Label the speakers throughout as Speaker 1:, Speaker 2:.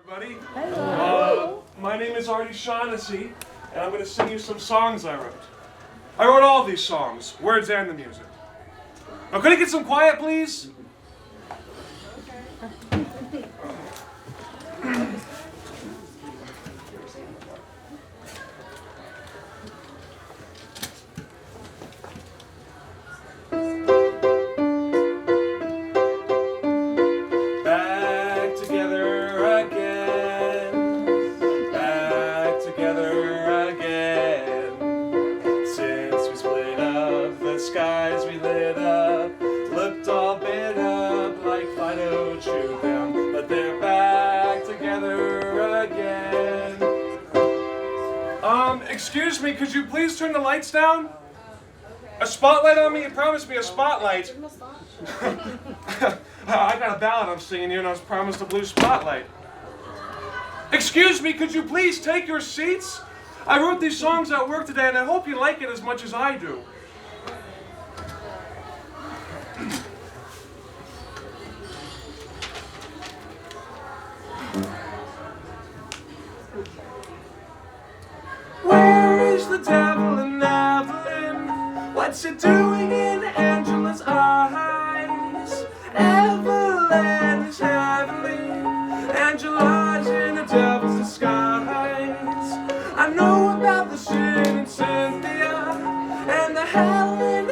Speaker 1: Everybody.
Speaker 2: Hello.
Speaker 1: My name is Artie Shaughnessy, and I'm going to sing you some songs I wrote. I wrote all these songs, words and the music. Now, could I get some quiet, please? Back together again. Back together again. Since we split up, the skies we lit up looked all bit up like Fido chewed them, but they're back together again. Excuse me, could you please turn the lights down? A spotlight on me? You promised me a spotlight. I got a ballad I'm singing here and I was promised a blue spotlight. Excuse me, could you please take your seats? I wrote these songs at work today and I hope you like it as much as I do. Where is the devil in Evelyn? What's it doing in Angela's eyes? Evelyn is heavenly, Angela's in the devil's disguise. I know about the sin in Cynthia and the Helen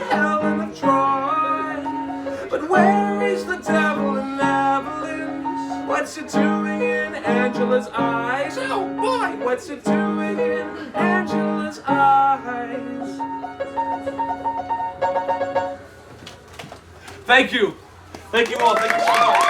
Speaker 1: of Troy, but where is the devil in Evelyn? What's it doing in Angela's eyes? Oh boy, what's it doing in Angela's eyes? Thank you. Thank you all. Thank you so much.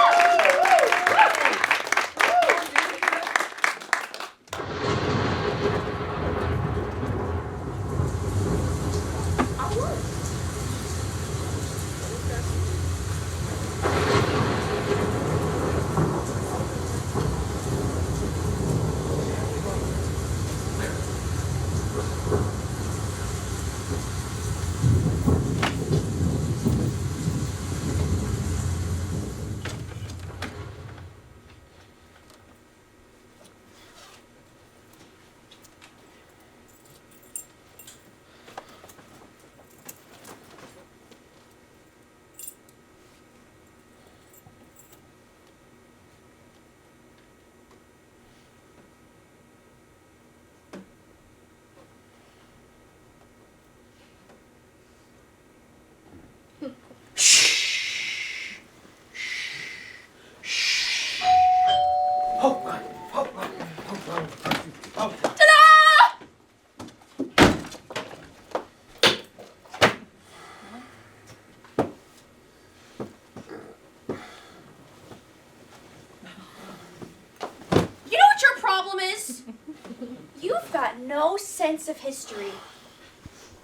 Speaker 2: You've got no sense of history.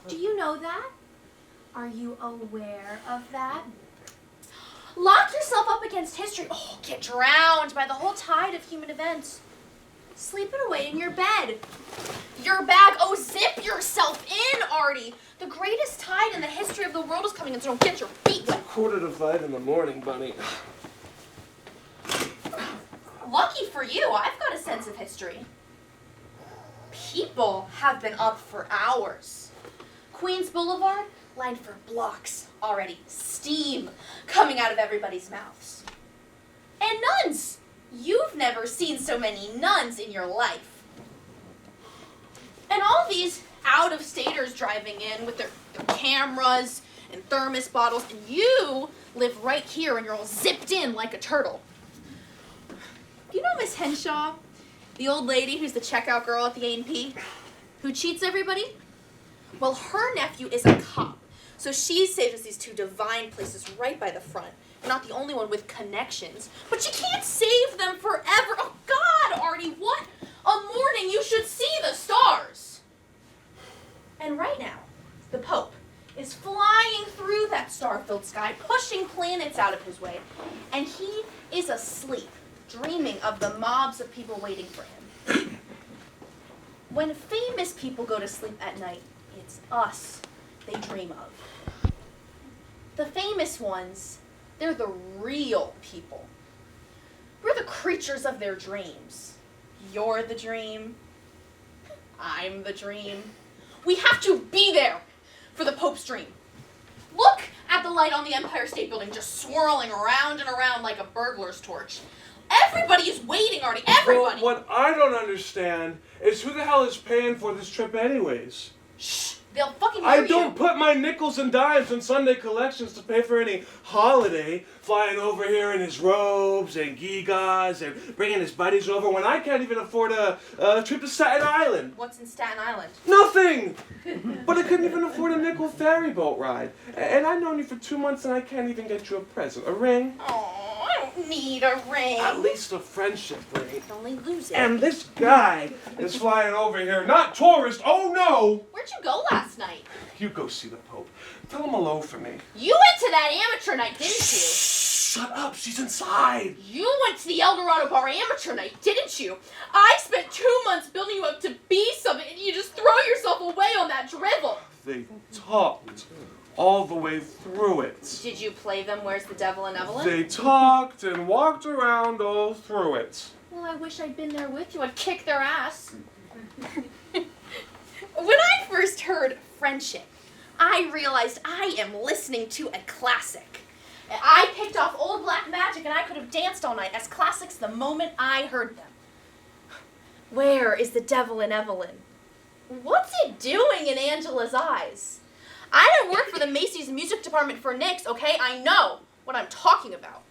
Speaker 2: Do you know that? Are you aware of that? Lock yourself up against history. Oh, get drowned by the whole tide of human events. Sleep it away in your bed. Your bag. Oh, zip yourself in, Artie. The greatest tide in the history of the world is coming in, so don't get your feet wet.
Speaker 1: 4:45 in the morning, Bunny.
Speaker 2: Lucky for you, I've got a sense of history. People have been up for hours. Queens Boulevard, lined for blocks already. Steam coming out of everybody's mouths. And nuns! You've never seen so many nuns in your life. And all these out-of-staters driving in with their cameras and thermos bottles, and you live right here and you're all zipped in like a turtle. You know Miss Henshaw? The old lady who's the checkout girl at the A&P, who cheats everybody? Well, her nephew is a cop, so she saved us these two divine places right by the front. You're not the only one with connections, but you can't save them forever. Oh, God, Artie, what a morning. You should see the stars. And right now, the Pope is flying through that star-filled sky, pushing planets out of his way, and he is asleep, dreaming of the mobs of people waiting for him. When famous people go to sleep at night, it's us they dream of. The famous ones, they're the real people. We're the creatures of their dreams. You're the dream. I'm the dream. We have to be there for the Pope's dream. Look at the light on the Empire State Building just swirling around and around like a burglar's torch. Everybody is waiting, Artie. Everybody.
Speaker 1: Well, what I don't understand is who the hell is paying for this trip anyways?
Speaker 2: Shh. They'll fucking hear
Speaker 1: I
Speaker 2: you.
Speaker 1: don't put my nickels and dimes in Sunday collections to pay for any holiday, flying over here in his robes and gigas and bringing his buddies over when I can't even afford a trip to Staten Island.
Speaker 2: What's in Staten Island?
Speaker 1: Nothing! But I couldn't even afford a nickel ferry boat ride. And I've known you for 2 months and I can't even get you a present. A ring?
Speaker 2: Oh, I don't need a ring.
Speaker 1: At least a friendship ring.
Speaker 2: Only lose it.
Speaker 1: And this guy is flying over here, not tourist, oh no!
Speaker 2: Where'd you go last night?
Speaker 1: You go see the Pope. Tell him hello for me.
Speaker 2: You went to that amateur night, didn't you?
Speaker 1: Shut up, she's inside.
Speaker 2: You went to the Eldorado Bar amateur night, didn't you? I spent 2 months building you up to be something, and you just throw yourself away on that drivel.
Speaker 1: They talked all the way through it.
Speaker 2: Did you play them Where's the Devil and Evelyn?
Speaker 1: They talked and walked around all through it.
Speaker 2: Well, I wish I'd been there with you. I'd kick their ass. When I first heard Friendship, I realized I am listening to a classic. I picked off Old Black Magic and I could have danced all night as classics the moment I heard them. Where is the Devil in Evelyn? What's it doing in Angela's eyes? I didn't work for the Macy's music department for Nick's, okay? I know what I'm talking about.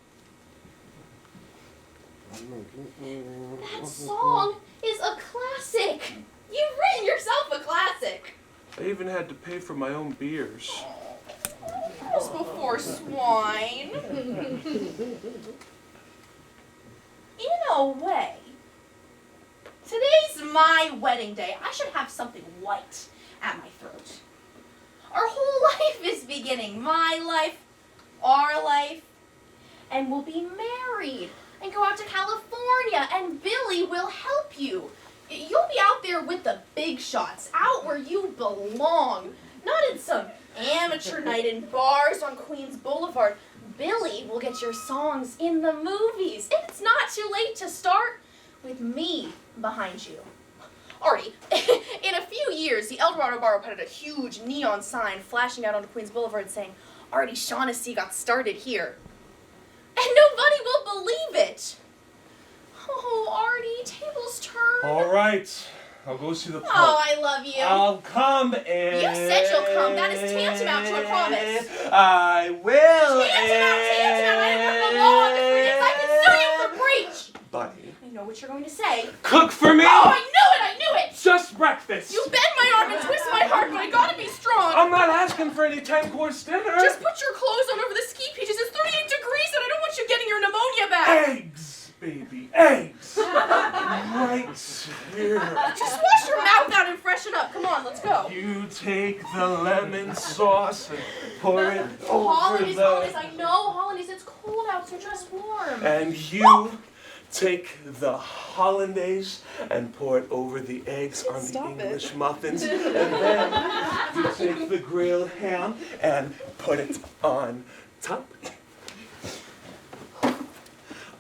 Speaker 2: That song is a classic. You've written yourself a classic.
Speaker 1: I even had to pay for my own beers.
Speaker 2: Just before swine. In a way, today's my wedding day. I should have something white at my throat. Our whole life is beginning. My life, our life, and we'll be married and go out to California, and Billy will help you. You'll be out there with the big shots, out where you belong, not in some amateur night in bars on Queens Boulevard. Billy will get your songs in the movies, and it's not too late to start with me behind you. Artie, in a few years, the Eldorado Bar will put out a huge neon sign flashing out onto Queens Boulevard saying, Artie Shaughnessy got started here. And nobody will believe it. Oh, Artie, tables turn.
Speaker 1: All right, I'll go see the Pope.
Speaker 2: Oh, I love you.
Speaker 1: I'll come and...
Speaker 2: You said you'll come. That is tantamount to a promise.
Speaker 1: I will.
Speaker 2: Tantamount. I didn't work the law on this for this. I can sue you for breach.
Speaker 1: Buddy.
Speaker 2: I know what you're going to say.
Speaker 1: Cook for me.
Speaker 2: Oh, I knew it.
Speaker 1: Just breakfast.
Speaker 2: You bend my arm and twist my heart, but I gotta be strong.
Speaker 1: I'm not asking for any 10-course dinner.
Speaker 2: Just put your clothes on over the ski peaches. It's 38 degrees and I don't want you getting your pneumonia back.
Speaker 1: Eggs, baby, eggs. Right here.
Speaker 2: Just wash your mouth out and freshen up. Come on, let's go.
Speaker 1: You take the lemon sauce and pour it over
Speaker 2: Hollandaise,
Speaker 1: the...
Speaker 2: I know, Hollandaise, it's cold out, so just warm.
Speaker 1: And you take the hollandaise and pour it over the eggs on the English muffins. And then you take the grilled ham and put it on top.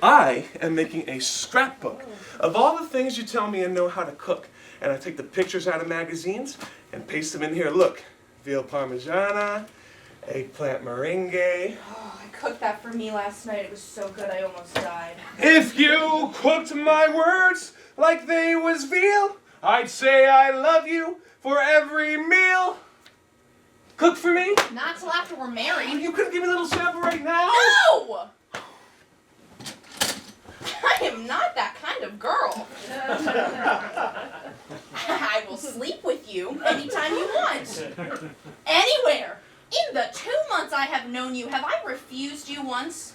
Speaker 1: I am making a scrapbook of all the things you tell me and know how to cook. And I take the pictures out of magazines and paste them in here. Look, veal parmigiana, eggplant meringue.
Speaker 2: Oh, I cooked that for me last night. It was so good I almost died.
Speaker 1: If you cooked my words like they was veal, I'd say I love you for every meal. Cook for me?
Speaker 2: Not till after we're married.
Speaker 1: You couldn't give me a little sample right now?
Speaker 2: No! I am not that kind of girl. I will sleep with you anytime you want. Anywhere. In the 2 months I have known you, have I refused you once?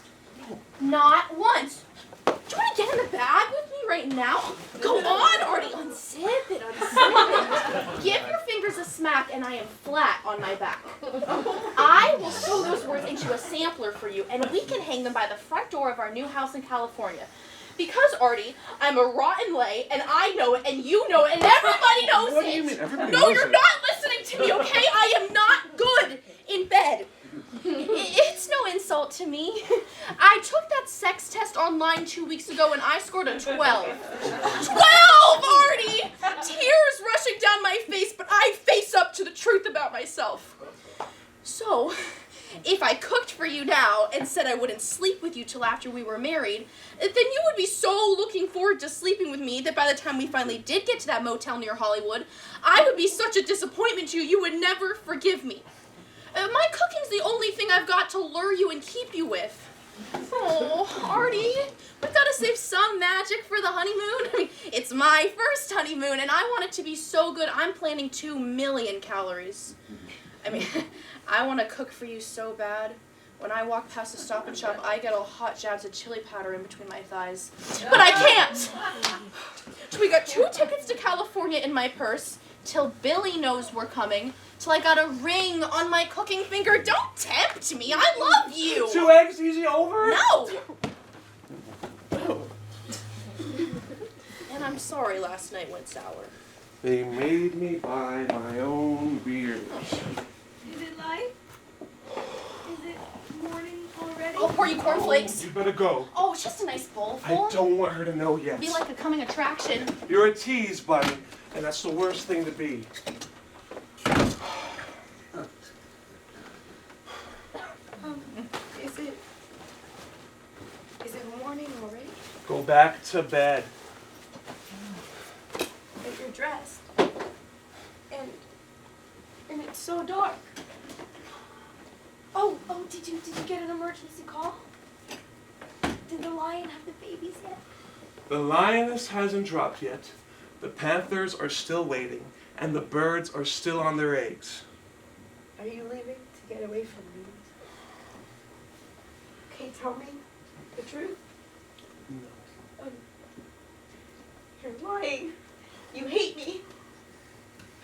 Speaker 2: Not once. Do you want to get in the bag with me right now? Go on, Artie. Unsip it, unsip it. Give your fingers a smack and I am flat on my back. I will sew those words into a sampler for you and we can hang them by the front door of our new house in California. Because, Artie, I'm a rotten lay, and I know it, and you know it, and everybody knows it.
Speaker 1: What do you mean? Everybody
Speaker 2: No,
Speaker 1: knows
Speaker 2: you're
Speaker 1: it.
Speaker 2: not listening to me, okay? I am not good in bed. It's no no insult to me. I took that sex test online 2 weeks ago and I scored a 12. 12, Artie! Tears rushing down my face, but I face up to the truth about myself. So, if I cooked for you now and said I wouldn't sleep with you till after we were married, then you would be so looking forward to sleeping with me that by the time we finally did get to that motel near Hollywood, I would be such a disappointment to you, you would never forgive me. My cooking's the only thing I've got to lure you and keep you with. Oh, Artie, we've got to save some magic for the honeymoon. I mean, it's my first honeymoon, and I want it to be so good, I'm planning 2 million calories. I mean, I want to cook for you so bad. When I walk past the Stop and Shop, I get all hot jabs of chili powder in between my thighs. But I can't! So we got 2 tickets to California in my purse, till Billy knows we're coming, till I got a ring on my cooking finger. Don't tempt me, I love you!
Speaker 1: 2 eggs, easy over?
Speaker 2: No! And I'm sorry last night went sour.
Speaker 1: They made me buy my own beers.
Speaker 3: Is it light? Is it morning already?
Speaker 2: I'll pour you cornflakes.
Speaker 1: You better go.
Speaker 2: Oh, it's just a nice bowl
Speaker 1: I
Speaker 2: full.
Speaker 1: don't want her to know yet.
Speaker 2: Be like a coming attraction.
Speaker 1: You're a tease, buddy, and that's the worst thing to be.
Speaker 3: Is it morning already?
Speaker 1: Go back to bed.
Speaker 3: If you're dressed. And it's so dark. Oh, did you get an emergency call? Did the lion have the babies yet?
Speaker 1: The lioness hasn't dropped yet. The panthers are still waiting, and the birds are still on their eggs.
Speaker 3: Are you leaving to get away from me? Okay, tell me the truth.
Speaker 1: No.
Speaker 3: You're lying. You hate me.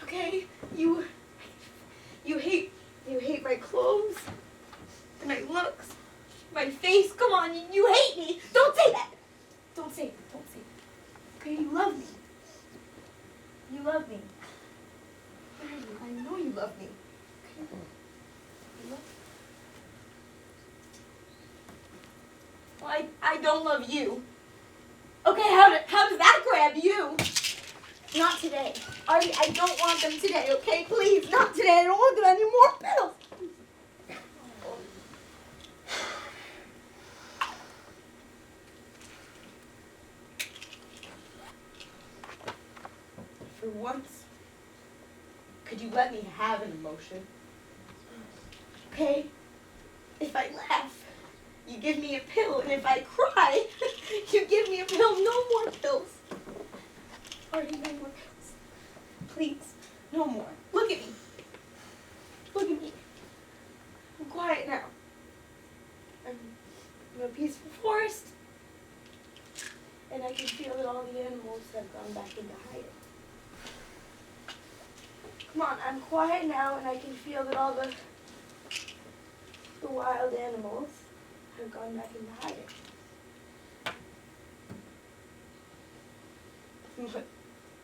Speaker 3: Okay? You hate my clothes, my looks, my face. Come on, you hate me. Don't say that. Don't say it. Don't say it. Okay, you love me. You love me. Where are you? I know you love me. Okay? You love me. Well, I don't love you. Okay, how does that grab you? Not today. Artie, I don't want them today, okay? Please, not today. I don't want them any more pills. For once, could you let me have an emotion? Okay? If I laugh, you give me a pill, and if I cry, you give me a pill. No more pills. Artie, no more pills. Please, no more. Look at me. Look at me. I'm quiet now. I'm in a peaceful forest, and I can feel that all the animals have gone back into hiding. Come on, I'm quiet now, and I can feel that all the wild animals have gone back into hiding.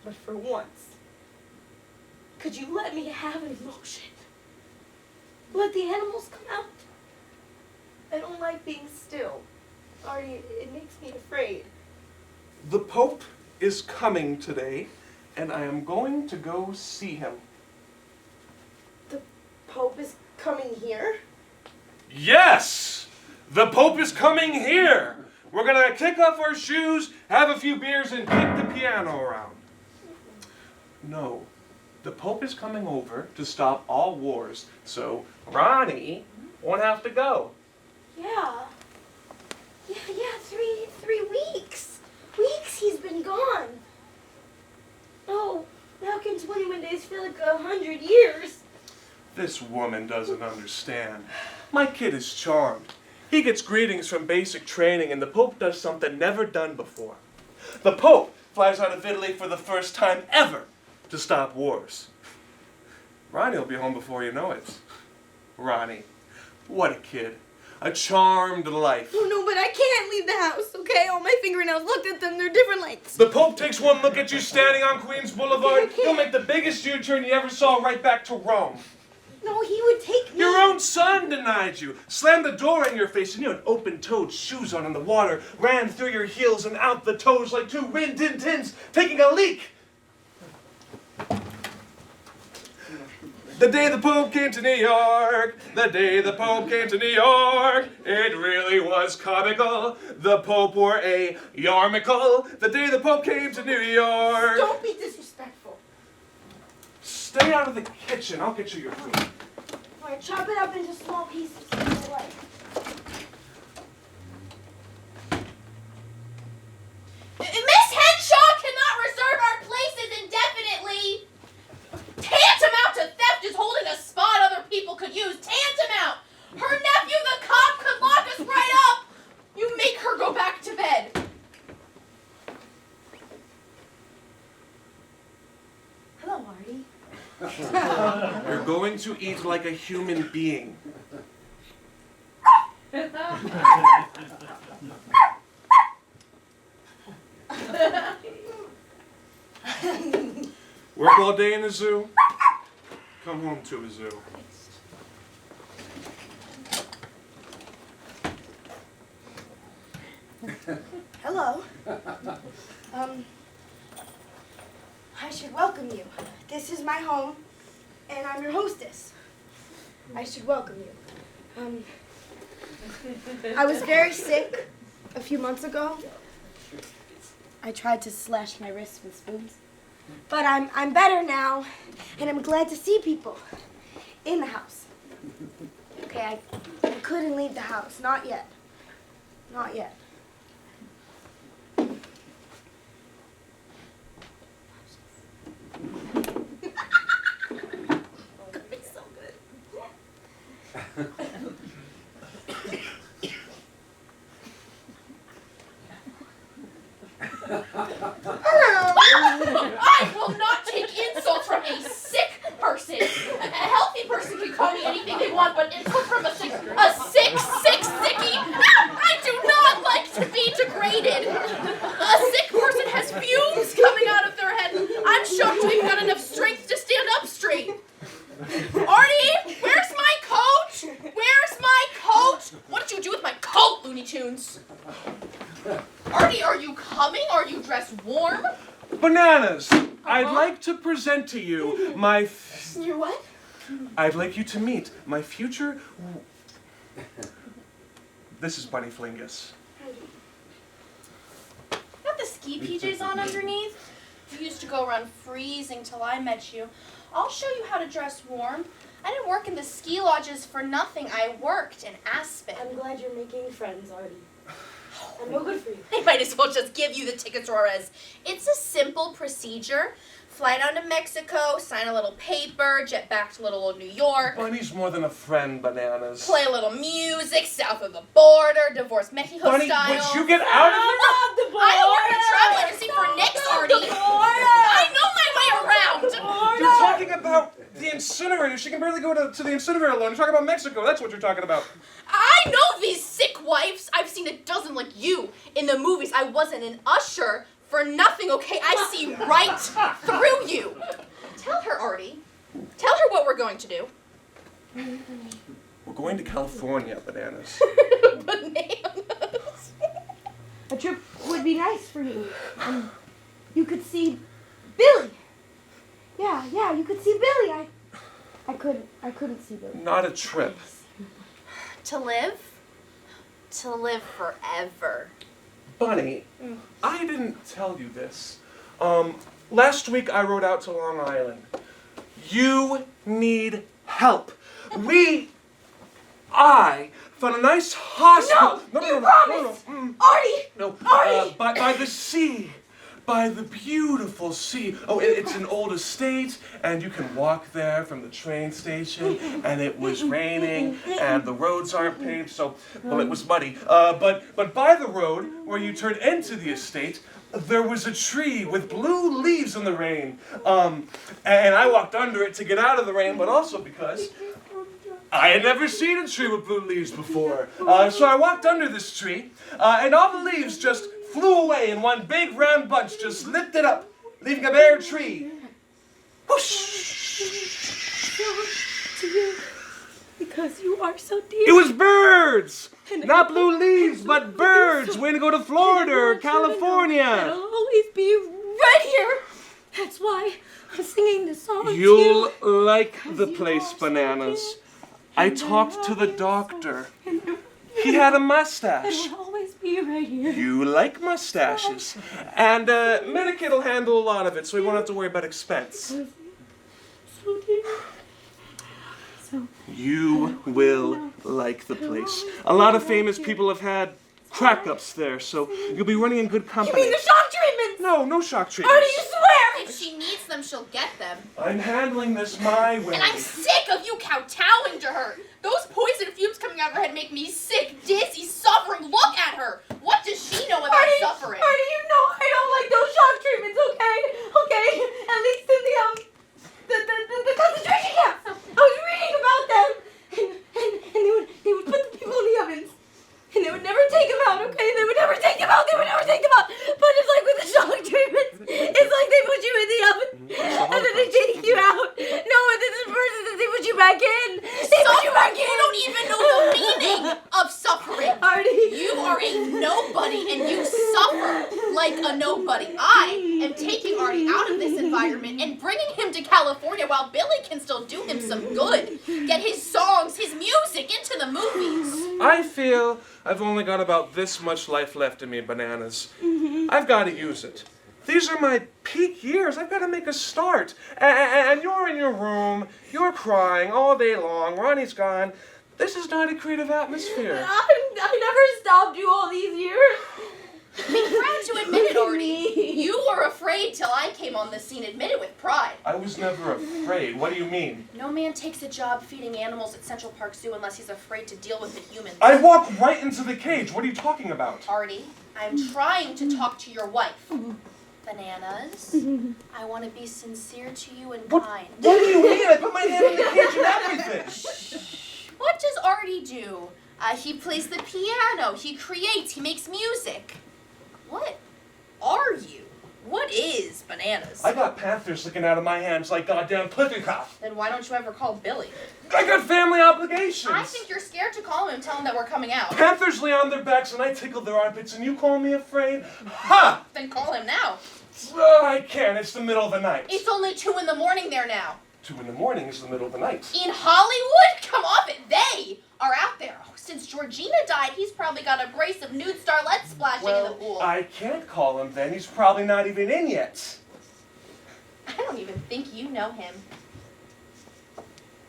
Speaker 3: But for once, could you let me have an emotion? Let the animals come out. I don't like being still. Artie, it makes me afraid.
Speaker 1: The Pope is coming today, and I am going to go see him.
Speaker 3: The Pope is coming here?
Speaker 1: Yes! The Pope is coming here! We're gonna kick off our shoes, have a few beers, and kick the piano around. No, the Pope is coming over to stop all wars, so Ronnie won't have to go.
Speaker 3: Yeah, 3 weeks. Weeks he's been gone. Oh, how can 21 days feel like 100 years?
Speaker 1: This woman doesn't understand. My kid is charmed. He gets greetings from basic training, and the Pope does something never done before. The Pope flies out of Italy for the first time ever to stop wars. Ronnie will be home before you know it. Ronnie, what a kid. A charmed life.
Speaker 3: Oh no, but I can't leave the house, okay? All my fingernails, look at them, they're different lengths.
Speaker 1: The Pope takes one look at you standing on Queens Boulevard. He'll make the biggest U-turn you ever saw right back to Rome.
Speaker 3: No, he would take me.
Speaker 1: Your own son denied you, slammed the door in your face, and you had open-toed shoes on, and the water ran through your heels and out the toes like two Rin-Tin Tins taking a leak. The day the Pope came to New York, the day the Pope came to New York, it really was comical. The Pope wore a yarmulke. The day the Pope came to New York.
Speaker 3: Don't be disrespectful.
Speaker 1: Stay out of the kitchen. I'll get you your food.
Speaker 3: All right, chop it up into small pieces. Like.
Speaker 2: Miss Henshaw cannot reserve our places indefinitely. Tantamount to theft is holding a spot other people could use. Tantamount. Her nephew, the cop, could lock us right up. You make her go back to bed.
Speaker 3: Hello, Artie.
Speaker 1: You're going to eat like a human being. Work all day in the zoo, come home to a zoo.
Speaker 3: Hello. I should welcome you. This is my home, and I'm your hostess. I should welcome you. I was very sick a few months ago. I tried to slash my wrists with spoons. But I'm better now, and I'm glad to see people in the house. Okay, I couldn't leave the house. Not yet. Not yet. Gonna be so good.
Speaker 2: I will not take insults from a sick person. A healthy person can call me anything they want, but insult from a sick sickie. I do not like to be degraded. A sick person has fumes coming out of their head. I'm shocked you even got enough strength to stand up straight. Artie, where's my coat? Where's my coat? What did you do with my coat, Looney Tunes? Artie, are you coming? Are you dressed warm?
Speaker 1: Bananas! I'd like to present to you my...
Speaker 3: Your what?
Speaker 1: I'd like you to meet my future... This is Bunny Flingus.
Speaker 2: Got the ski PJs on underneath? You used to go around freezing till I met you. I'll show you how to dress warm. I didn't work in the ski lodges for nothing. I worked in Aspen.
Speaker 3: I'm glad you're making friends, Artie. I'm no good for you.
Speaker 2: I might as well just give you the tickets, Juarez. It's a simple procedure. Fly down to Mexico, sign a little paper, jet back to little old New York.
Speaker 1: Bunny's more than a friend, Bananas.
Speaker 2: Play a little music south of the border, divorce Mexico
Speaker 1: Bunny,
Speaker 2: style.
Speaker 1: would you get out of here?
Speaker 2: I know where to travel agency for next, Artie. I know my way around.
Speaker 1: You're talking about the incinerator. She can barely go to the incinerator alone. You're talking about Mexico. That's what you're talking about.
Speaker 2: I know these sick wives. I've seen a dozen like you in the movies. I wasn't an usher for nothing, okay? I see right through you. Tell her, Artie. Tell her what we're going to do.
Speaker 1: We're going to California, Bananas.
Speaker 2: Bananas.
Speaker 3: A trip would be nice for you. You could see Billy. Yeah, you could see Billy. I couldn't see Billy.
Speaker 1: Not a trip.
Speaker 2: To live? To live forever.
Speaker 1: Bunny, I didn't tell you this. Last week I rode out to Long Island. You need help. I found a nice hospital.
Speaker 3: No. Artie!
Speaker 1: No,
Speaker 3: Artie!
Speaker 1: by the sea. By the beautiful sea. Oh, it's an old estate, and you can walk there from the train station, and it was raining, and the roads aren't paved, so, well, it was muddy. But by the road, where you turn into the estate, there was a tree with blue leaves in the rain. And I walked under it to get out of the rain, but also because I had never seen a tree with blue leaves before. So I walked under this tree, and all the leaves just flew away in one big round bunch, just lifted up, leaving a bare tree. Whoosh!
Speaker 3: to you because you are so dear.
Speaker 1: It was birds!
Speaker 3: And I
Speaker 1: Not
Speaker 3: will-
Speaker 1: blue leaves, but birds! Way to go to Florida or
Speaker 3: It'll
Speaker 1: California!
Speaker 3: always be right here. That's why I'm singing this song to
Speaker 1: You'll
Speaker 3: you.
Speaker 1: like the
Speaker 3: you
Speaker 1: place,
Speaker 3: are so
Speaker 1: Bananas.
Speaker 3: dear.
Speaker 1: I
Speaker 3: And
Speaker 1: talked to the
Speaker 3: always so-
Speaker 1: doctor.
Speaker 3: And
Speaker 1: He had a mustache.
Speaker 3: it'll always be right here.
Speaker 1: You like mustaches. And Medicate will handle a lot of it, so we won't have to worry about expense.
Speaker 3: So dear. So
Speaker 1: You will like the place. A lot of famous people have had crack-ups there, so you'll be running in good
Speaker 3: you
Speaker 1: company.
Speaker 3: mean the shock treatments?
Speaker 1: No shock
Speaker 3: Artie,
Speaker 1: treatments.
Speaker 3: you swear?
Speaker 2: If she needs them, she'll get them.
Speaker 1: I'm handling this my way.
Speaker 2: And I'm sick of you kowtowing to her. Those poison fumes coming out of her head make me sick, dizzy, suffering. Look at her. What does she know about suffering?
Speaker 3: Artie, you know I don't like those shock treatments, okay? Okay, at least in the concentration camps. I was reading about them, and they would put the people in the ovens, and they would never take them out, okay? They would never take them out. But it's like with the shock treatments, it's like they put you in the oven, and then they take you out. No, and then the person that they put you back in. They put you back in.
Speaker 2: You don't even know the meaning of suffering.
Speaker 3: Artie.
Speaker 2: You are a nobody and you suffer like a nobody. I am taking Artie out of this environment and bringing him to California while Billy can still do him some good. Get his songs, his music into the movies.
Speaker 1: I feel I've only got about this much life left in me, Bananas. I've got to use it. These are my peak years. I've got to make a start. And you're in your room. You're crying all day long. Ronnie's gone. This is not a creative atmosphere.
Speaker 3: I never stopped you all these years.
Speaker 2: Be proud to admit it, Artie. You were afraid till I came on the scene. Admit it with pride.
Speaker 1: I was never afraid. What do you mean?
Speaker 2: No man takes a job feeding animals at Central Park Zoo unless he's afraid to deal with the humans.
Speaker 1: I walked right into the cage. What are you talking about?
Speaker 2: Artie, I'm trying to talk to your wife. Bananas, I want to be sincere to you and kind.
Speaker 1: What do you mean? I put my hand in the cage and everything.
Speaker 2: What does Artie do? He plays the piano, he creates, he makes music. What are you? What is Bananas?
Speaker 1: I got panthers sticking out of my hands like goddamn Plittercoff.
Speaker 2: Then why don't you ever call Billy?
Speaker 1: I got family obligations.
Speaker 2: I think you're scared to call him and tell him that we're coming out.
Speaker 1: Panthers lay on their backs and I tickle their armpits and you call me afraid? Ha!
Speaker 2: Then call him now.
Speaker 1: Oh, I can't. It's the middle of the night.
Speaker 2: It's only 2 in the morning there now.
Speaker 1: 2 in the morning is the middle of the night.
Speaker 2: In Hollywood? Come off it. They are out there. Oh, since Georgina died, he's probably got a brace of nude starlets splashing in the pool.
Speaker 1: I can't call him then. He's probably not even in yet.
Speaker 2: I don't even think you know him.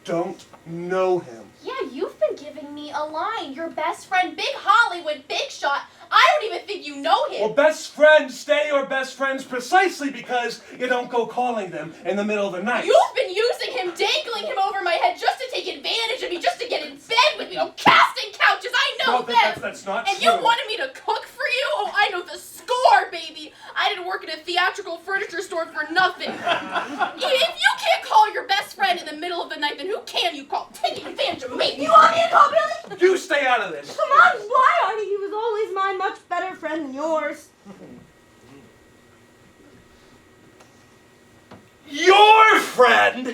Speaker 1: Don't know him.
Speaker 2: Yeah, you've been giving me a line. Your best friend, big Hollywood, big shot. I don't even think you know him.
Speaker 1: Well, best friends stay your best friends precisely because you don't go calling them in the middle of the night.
Speaker 2: You've been using him, dangling him over my head just to take advantage of me, just to get in bed with me. Oh, casting couches, I know
Speaker 1: No,
Speaker 2: them.
Speaker 1: that's not
Speaker 2: And
Speaker 1: true.
Speaker 2: you wanted me to cook for you? Oh, I know the score, baby. I didn't work in a theatrical furniture store for nothing. If you can't call your best friend in the middle of the night, then who can you call? Taking advantage of me.
Speaker 3: You want me to call Billy?
Speaker 1: You stay out of this.
Speaker 3: Come on, why, Artie? He was always my much better friend than yours.
Speaker 1: Your friend?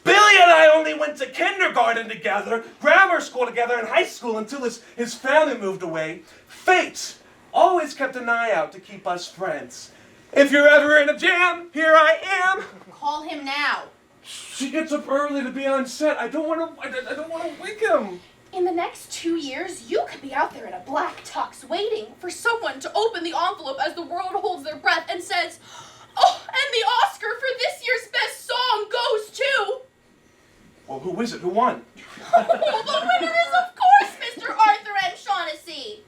Speaker 1: Billy and I only went to kindergarten together, grammar school together, and high school until his family moved away. Fate always kept an eye out to keep us friends. If you're ever in a jam, here I am.
Speaker 2: Call him now.
Speaker 1: She gets up early to be on set. I don't want to wake him.
Speaker 2: In the next 2 years, you could be out there in a black tux waiting for someone to open the envelope as the world holds their breath and says, oh, and the Oscar for this year's best song goes to...
Speaker 1: Well, who is it? Who won?
Speaker 2: Oh, the winner is, of course, Mr. Arthur M. Shaughnessy.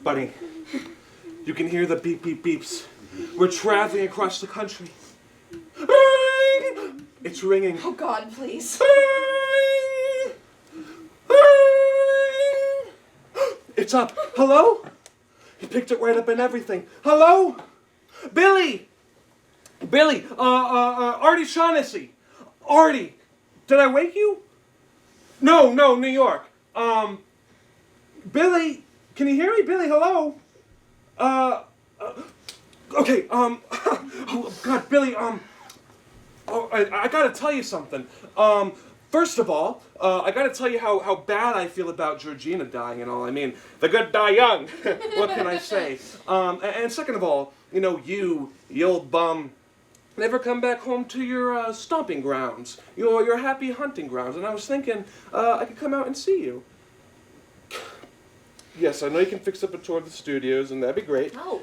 Speaker 1: Buddy, you can hear the beep, beep, beeps. We're traveling across the country. It's ringing.
Speaker 2: Oh, God, please.
Speaker 1: It's up. Hello? He picked it right up and everything. Hello? Billy! Billy, Artie Shaughnessy. Artie, did I wake you? No, New York. Billy, can you hear me? Billy, hello? Okay, oh, God, Billy, I gotta tell you something. First of all, I gotta tell you how bad I feel about Georgina dying and all. I mean, the good die young. What can I say? And second of all, you know, you old bum, never come back home to your stomping grounds, your happy hunting grounds. And I was thinking I could come out and see you. Yes, I know you can fix up a tour of the studios, and that'd be great.
Speaker 2: Oh.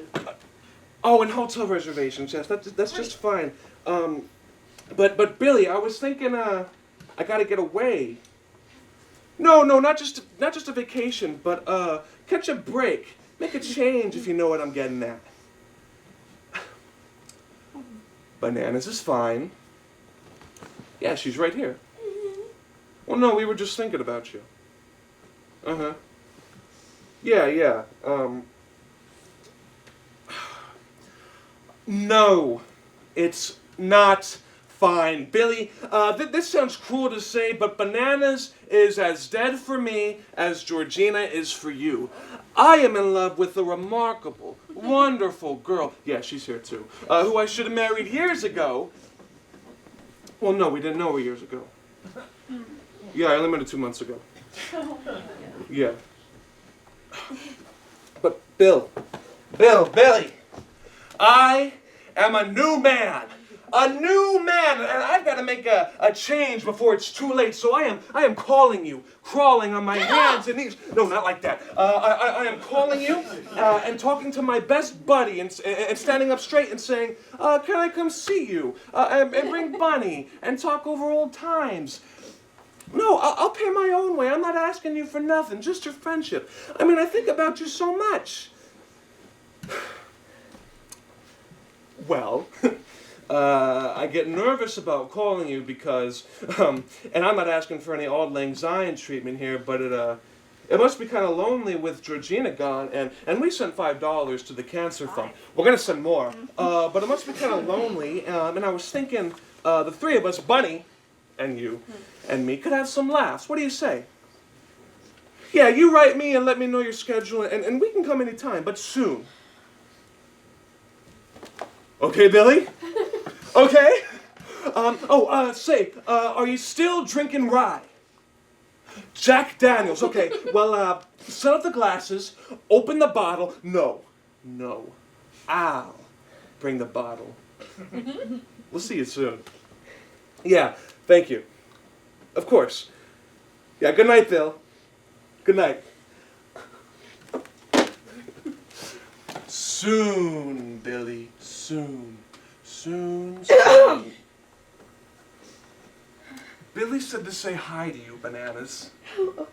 Speaker 1: Oh, and hotel reservations. Yes, that's just fine. But Billy, I was thinking I gotta get away. No, not just a vacation, but catch a break, make a change, if you know what I'm getting at. Bananas is fine. Yeah, she's right here. Well, no, we were just thinking about you. Uh-huh. Yeah. No, it's not fine. Billy, this sounds cruel to say, but Bananas is as dead for me as Georgina is for you. I am in love with a remarkable, wonderful girl. Yeah, she's here too. Who I should have married years ago. Well, no, we didn't know her years ago. Yeah, I only met her 2 months ago. Yeah. But Billy, I am a new man. A new man, and I've got to make a change before it's too late. So I am calling you, crawling on my hands and knees. No, not like that. I am calling you and talking to my best buddy and standing up straight and saying, can I come see you? And bring Bunny and talk over old times. No, I'll pay my own way. I'm not asking you for nothing, just your friendship. I mean, I think about you so much. Well, I get nervous about calling you because, and I'm not asking for any auld lang syne treatment here, but it must be kind of lonely with Georgina gone, and we sent $5 to the cancer fund. We're going to send more, but it must be kind of lonely, and I was thinking the three of us, Bunny, and you, and me, could have some laughs. What do you say? Yeah, you write me and let me know your schedule, and we can come anytime, but soon. Okay, Billy? Okay? Are you still drinking rye? Jack Daniels, okay. Well, set up the glasses, open the bottle. No. I'll bring the bottle. We'll see you soon. Yeah, thank you. Of course. Yeah, good night, Bill. Good night. Soon, Billy. Soon. Billy said to say hi to you, Bananas.
Speaker 3: Hello.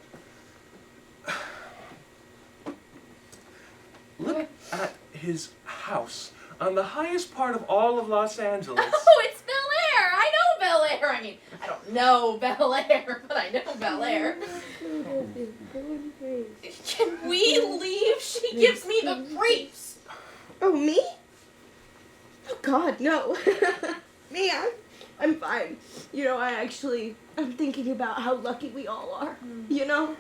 Speaker 1: Look at his house on the highest part of all of Los Angeles.
Speaker 2: Oh, it's Bel Air. I know Bel Air. I mean, I don't know Bel Air, but I know Bel Air. Can we leave? She gives me the creeps.
Speaker 3: Oh, me? Oh, God, no. Me, I'm fine. You know, I'm thinking about how lucky we all are. You know?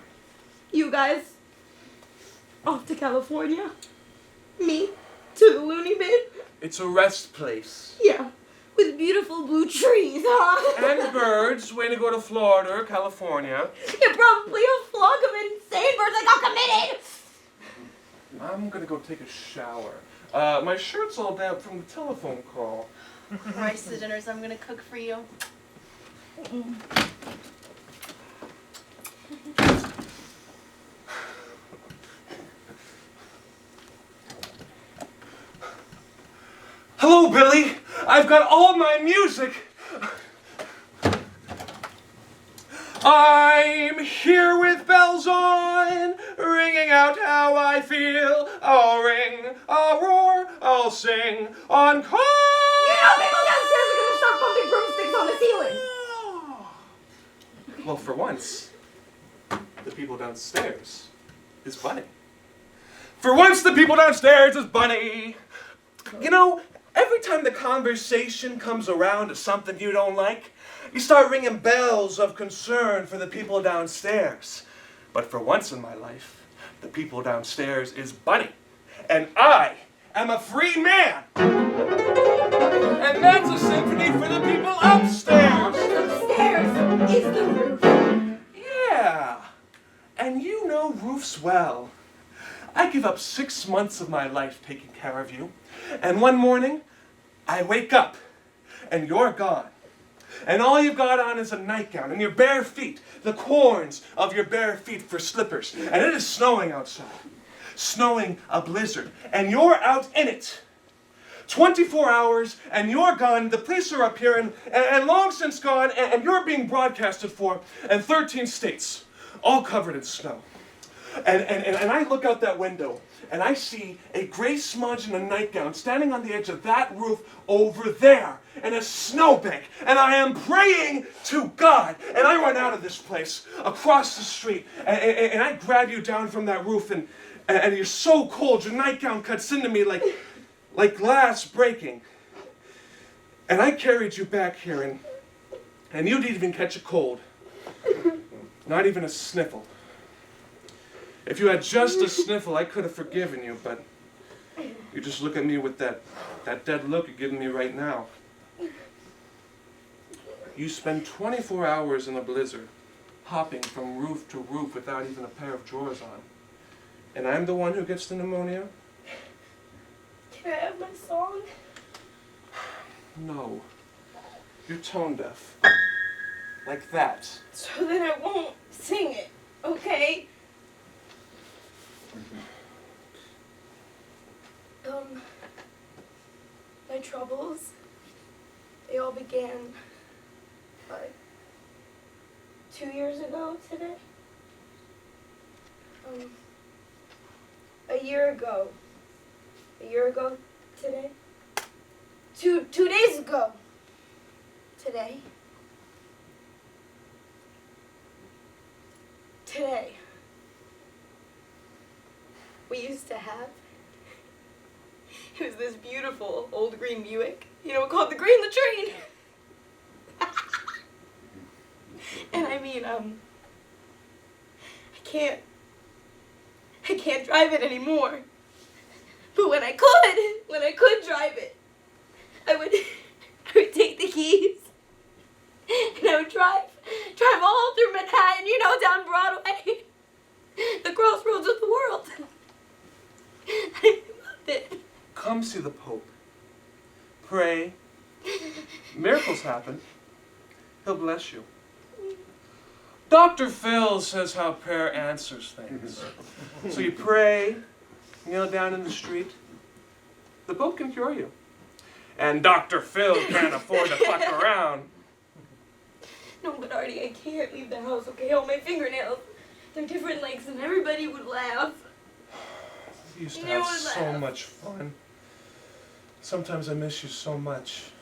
Speaker 3: You guys, off to California. Me, to the loony bin.
Speaker 1: It's a rest place.
Speaker 3: Yeah, with beautiful blue trees, huh?
Speaker 1: And birds waiting to go to Florida or California.
Speaker 3: Yeah, probably a flock of insane birds that got committed.
Speaker 1: I'm gonna go take a shower. My shirt's all damp from the telephone call.
Speaker 2: Rice the dinners I'm gonna cook for you.
Speaker 1: Hello, Billy. I've got all my music. I'm here with bells on, ringing out how I feel. I'll ring, I'll roar, I'll sing on call.
Speaker 3: You know, people downstairs are gonna start bumping broomsticks on the ceiling.
Speaker 1: Well, for once, the people downstairs is Bunny. For once, the people downstairs is Bunny. You know, every time the conversation comes around to something you don't like, you start ringing bells of concern for the people downstairs. But for once in my life, the people downstairs is Bunny, and I am a free man. And that's a symphony for the people upstairs.
Speaker 3: Upstairs is the roof.
Speaker 1: Yeah, and you know roofs well. I give up 6 months of my life taking care of you, and one morning, I wake up, and you're gone. And all you've got on is a nightgown and your bare feet, the corns of your bare feet for slippers. And it is snowing outside, snowing a blizzard, and you're out in it. 24 hours, and you're gone, the police are up here, and long since gone, and you're being broadcasted for in 13 states, all covered in snow. And I look out that window, and I see a gray smudge in a nightgown standing on the edge of that roof over there in a snowbank. And I am praying to God. And I run out of this place across the street, and I grab you down from that roof, and you're so cold, your nightgown cuts into me like glass breaking. And I carried you back here, and you didn't even catch a cold. Not even a sniffle. If you had just a sniffle, I could have forgiven you, but you just look at me with that dead look you're giving me right now. You spend 24 hours in a blizzard, hopping from roof to roof without even a pair of drawers on. And I'm the one who gets the pneumonia?
Speaker 3: Can I have my song?
Speaker 1: No. You're tone deaf. Like that.
Speaker 3: So then I won't sing it, okay? My troubles, they all began, 2 years ago today? A year ago today? Two days ago today? Today. We used to have. It was this beautiful old green Buick, called the Green Latrine. And I mean, I can't drive it anymore. But when I could drive it, I would take the keys, and I would drive all through Manhattan, down Broadway, the crossroads of the world. I loved it.
Speaker 1: Come see the Pope. Pray. Miracles happen. He'll bless you. Dr. Phil says how prayer answers things. So you pray, kneel down in the street. The Pope can cure you. And Dr. Phil can't afford to fuck around.
Speaker 3: No, but Artie, I can't leave the house, okay? Oh, my fingernails. They're different lengths, and everybody would laugh.
Speaker 1: We used to have so much fun. Sometimes I miss you so much.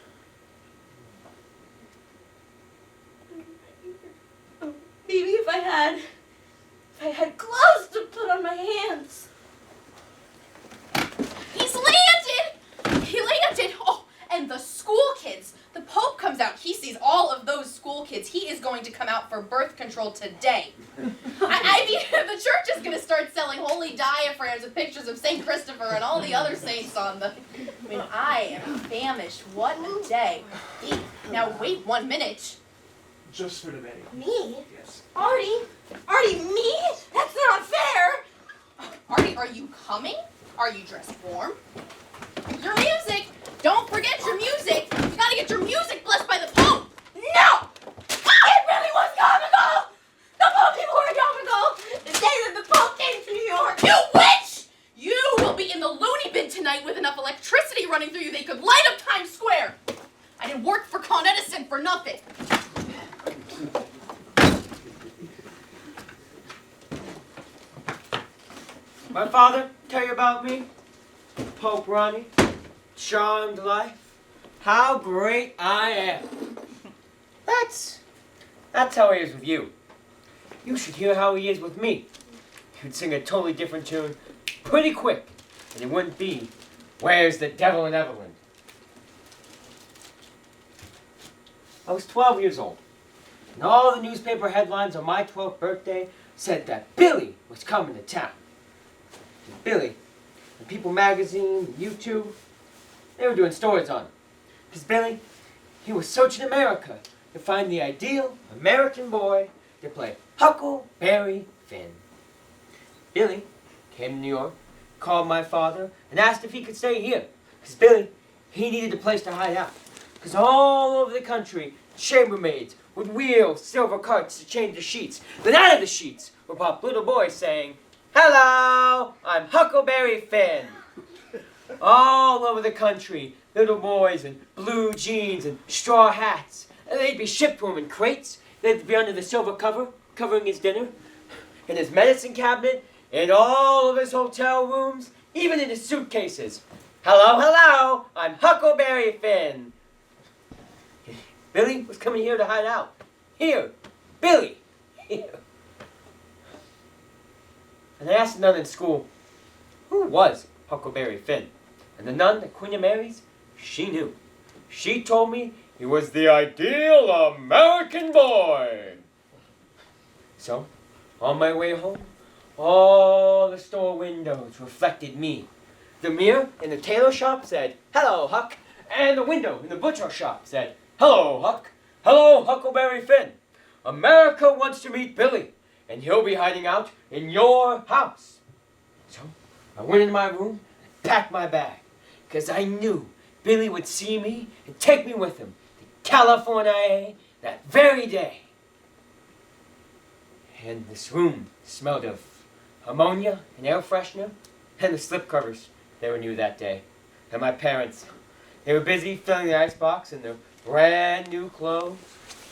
Speaker 3: Oh, maybe if I had gloves to put on my hands.
Speaker 2: He's landed! He landed! Oh, and the school kids. The Pope comes out. He sees all of those school kids. He is going to come out for birth control today. I mean, the church is going to start selling holy diaphragms with pictures of St. Christopher and all the other saints on them. I mean, I am famished. What a day. Now, wait 1 minute.
Speaker 1: Just for today.
Speaker 3: Me?
Speaker 1: Yes.
Speaker 3: Artie, me? That's not fair!
Speaker 2: Artie, are you coming? Are you dressed warm? Your music! Don't forget your music! You gotta get your music blessed by the Pope!
Speaker 3: No! It really was comical! The Pope people were comical! The day that the Pope came to New York!
Speaker 2: You witch! You will be in the loony bin tonight with enough electricity running through you they could light up Times Square! I didn't work for Con Edison for nothing!
Speaker 4: My father tell you about me? Pope Ronnie, charmed life, how great I am. That's how he is with you. You should hear how he is with me. He would sing a totally different tune pretty quick, and it wouldn't be, "Where's the Devil in Evelyn?" I was 12 years old. And all the newspaper headlines on my 12th birthday said that Billy was coming to town. And Billy, and People Magazine, and YouTube, they were doing stories on him. Because Billy, he was searching America to find the ideal American boy to play Huckleberry Finn. Billy came to New York, called my father, and asked if he could stay here. Because Billy, he needed a place to hide out. Because all over the country, chambermaids would wheel silver carts to change the sheets. Then out of the sheets would pop little boys saying, "Hello, I'm Huckleberry Finn." All over the country, little boys in blue jeans and straw hats. And they'd be shipped to him in crates. They'd be under the silver cover, covering his dinner, in his medicine cabinet, in all of his hotel rooms, even in his suitcases. "Hello, hello, I'm Huckleberry Finn." Billy was coming here to hide out. Here, Billy, here. And I asked the nun in school, who was Huckleberry Finn? And the nun at Queen of Mary's, she knew. She told me he was the ideal American boy. So, on my way home, all the store windows reflected me. The mirror in the tailor shop said, "Hello, Huck." And the window in the butcher shop said, "Hello, Huck. Hello, Huckleberry Finn. America wants to meet Billy, and he'll be hiding out in your house." So, I went into my room and packed my bag, because I knew Billy would see me and take me with him to California that very day. And this room smelled of ammonia and air freshener and the slipcovers. They were new that day. And my parents, they were busy filling the icebox in their brand new clothes,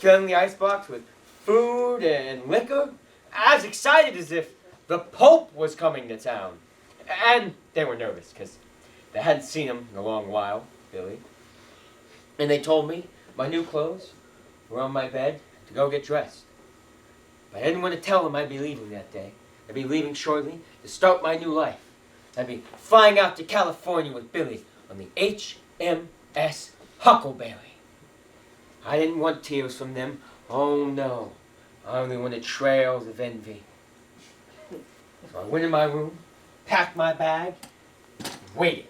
Speaker 4: filling the icebox with food and liquor, as excited as if the Pope was coming to town. And they were nervous because they hadn't seen him in a long while, Billy. And they told me my new clothes were on my bed to go get dressed. But I didn't want to tell them I'd be leaving that day. I'd be leaving shortly to start my new life. I'd be flying out to California with Billy on the HMS Huckleberry. I didn't want tears from them. Oh no. I only wanted trails of envy. So I went in my room, packed my bag, and waited.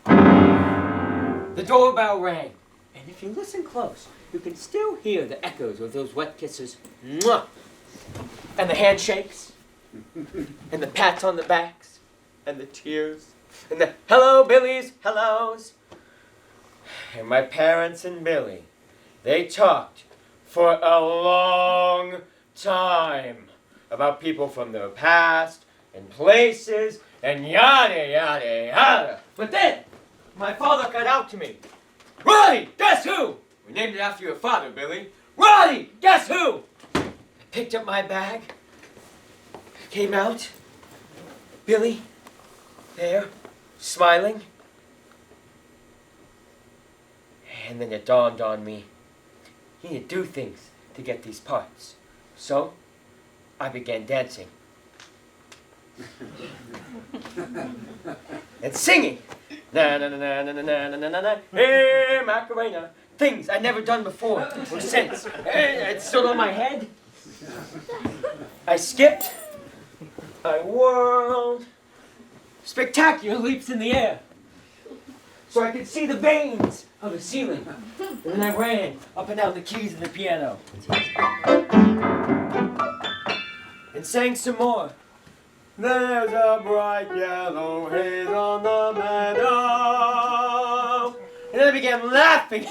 Speaker 4: The doorbell rang. And if you listen close, you can still hear the echoes of those wet kisses. Mwah! And the handshakes. And the pats on the backs. And the tears. And the hello, Billy's hellos. And my parents and Billy, they talked for a long time about people from their past and places and yada, yada, yada. But then, my father got out to me. "Roddy, guess who?" "We named it after your father, Billy." "Roddy, guess who?" I picked up my bag, came out, Billy, there, smiling. And then it dawned on me, you need to do things to get these parts. So, I began dancing. And singing. Na na na na na na na na na na. Hey Macarena. Things I'd never done before or since. It's still on my head. I skipped. I whirled. Spectacular leaps in the air. So I could see the veins of the ceiling. And then I ran up and down the keys of the piano. And sang some more. There's a bright yellow haze on the meadow. And then I began laughing.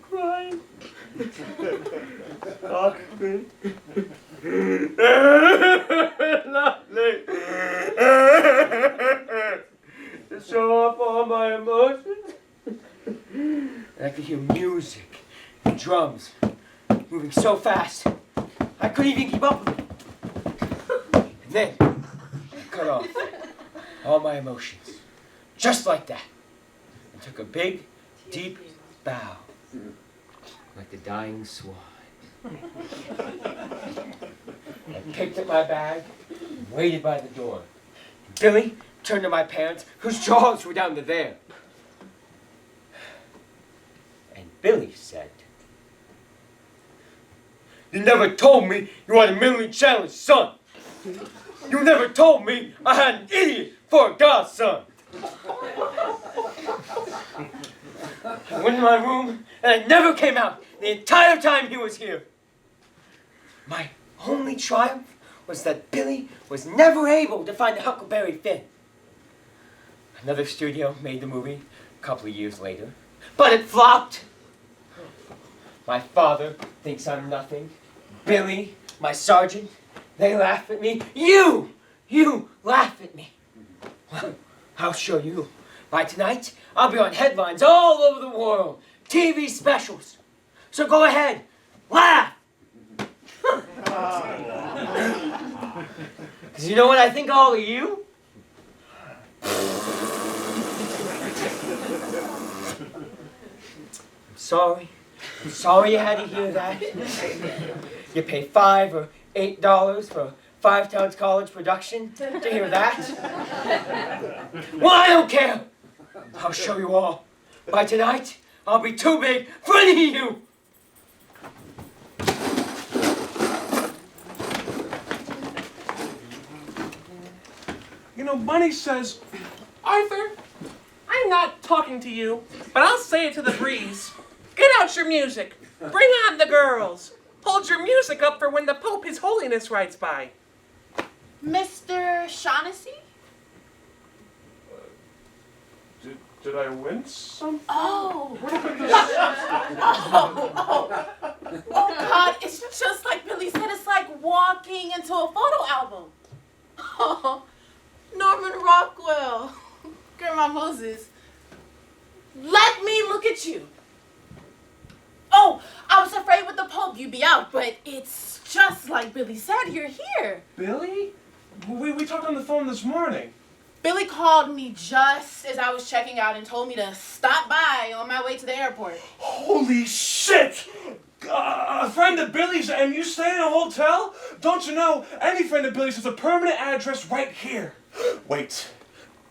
Speaker 4: Crying. Laughing. Lovely. To show off all my emotions. And I could hear music and drums moving so fast, I couldn't even keep up with it. And then, I cut off all my emotions, just like that, and took a big, deep bow, like the dying swan. I picked up my bag and waited by the door. And Billy turned to my parents, whose jaws were down to there. And Billy said, "You never told me you had a mentally challenged son. You never told me I had an idiot for a godson." I went in my room and I never came out the entire time he was here. My only triumph was that Billy was never able to find the Huckleberry Finn. Another studio made the movie a couple of years later, but it flopped. My father thinks I'm nothing. Billy, my sergeant, they laugh at me. You laugh at me. Well, I'll show you. By tonight, I'll be on headlines all over the world. TV specials. So go ahead, laugh. Because you know what I think of all of you? I'm sorry. I'm sorry you had to hear that. You pay $5 or $8 for a 5 Towns College production to hear that? Well, I don't care. I'll show you all. By tonight, I'll be too big for any of you.
Speaker 1: You know, Bunny says, "Arthur, I'm not talking to you, but I'll say it to the breeze. Get out your music. Bring on the girls. Hold your music up for when the Pope His Holiness rides by."
Speaker 2: Mr. Shaughnessy?
Speaker 1: Did I win something?
Speaker 2: Oh.
Speaker 1: What happened to
Speaker 2: Oh, God, it's just like Billy said. It's like walking into a photo album. Oh, Norman Rockwell. Grandma Moses. Let me look at you. Oh, I was afraid with the Pope you'd be out, but it's just like Billy said, you're here.
Speaker 1: Billy? We talked on the phone this morning.
Speaker 2: Billy called me just as I was checking out and told me to stop by on my way to the airport.
Speaker 1: Holy shit! A friend of Billy's, and you stay in a hotel? Don't you know, any friend of Billy's has a permanent address right here. Wait,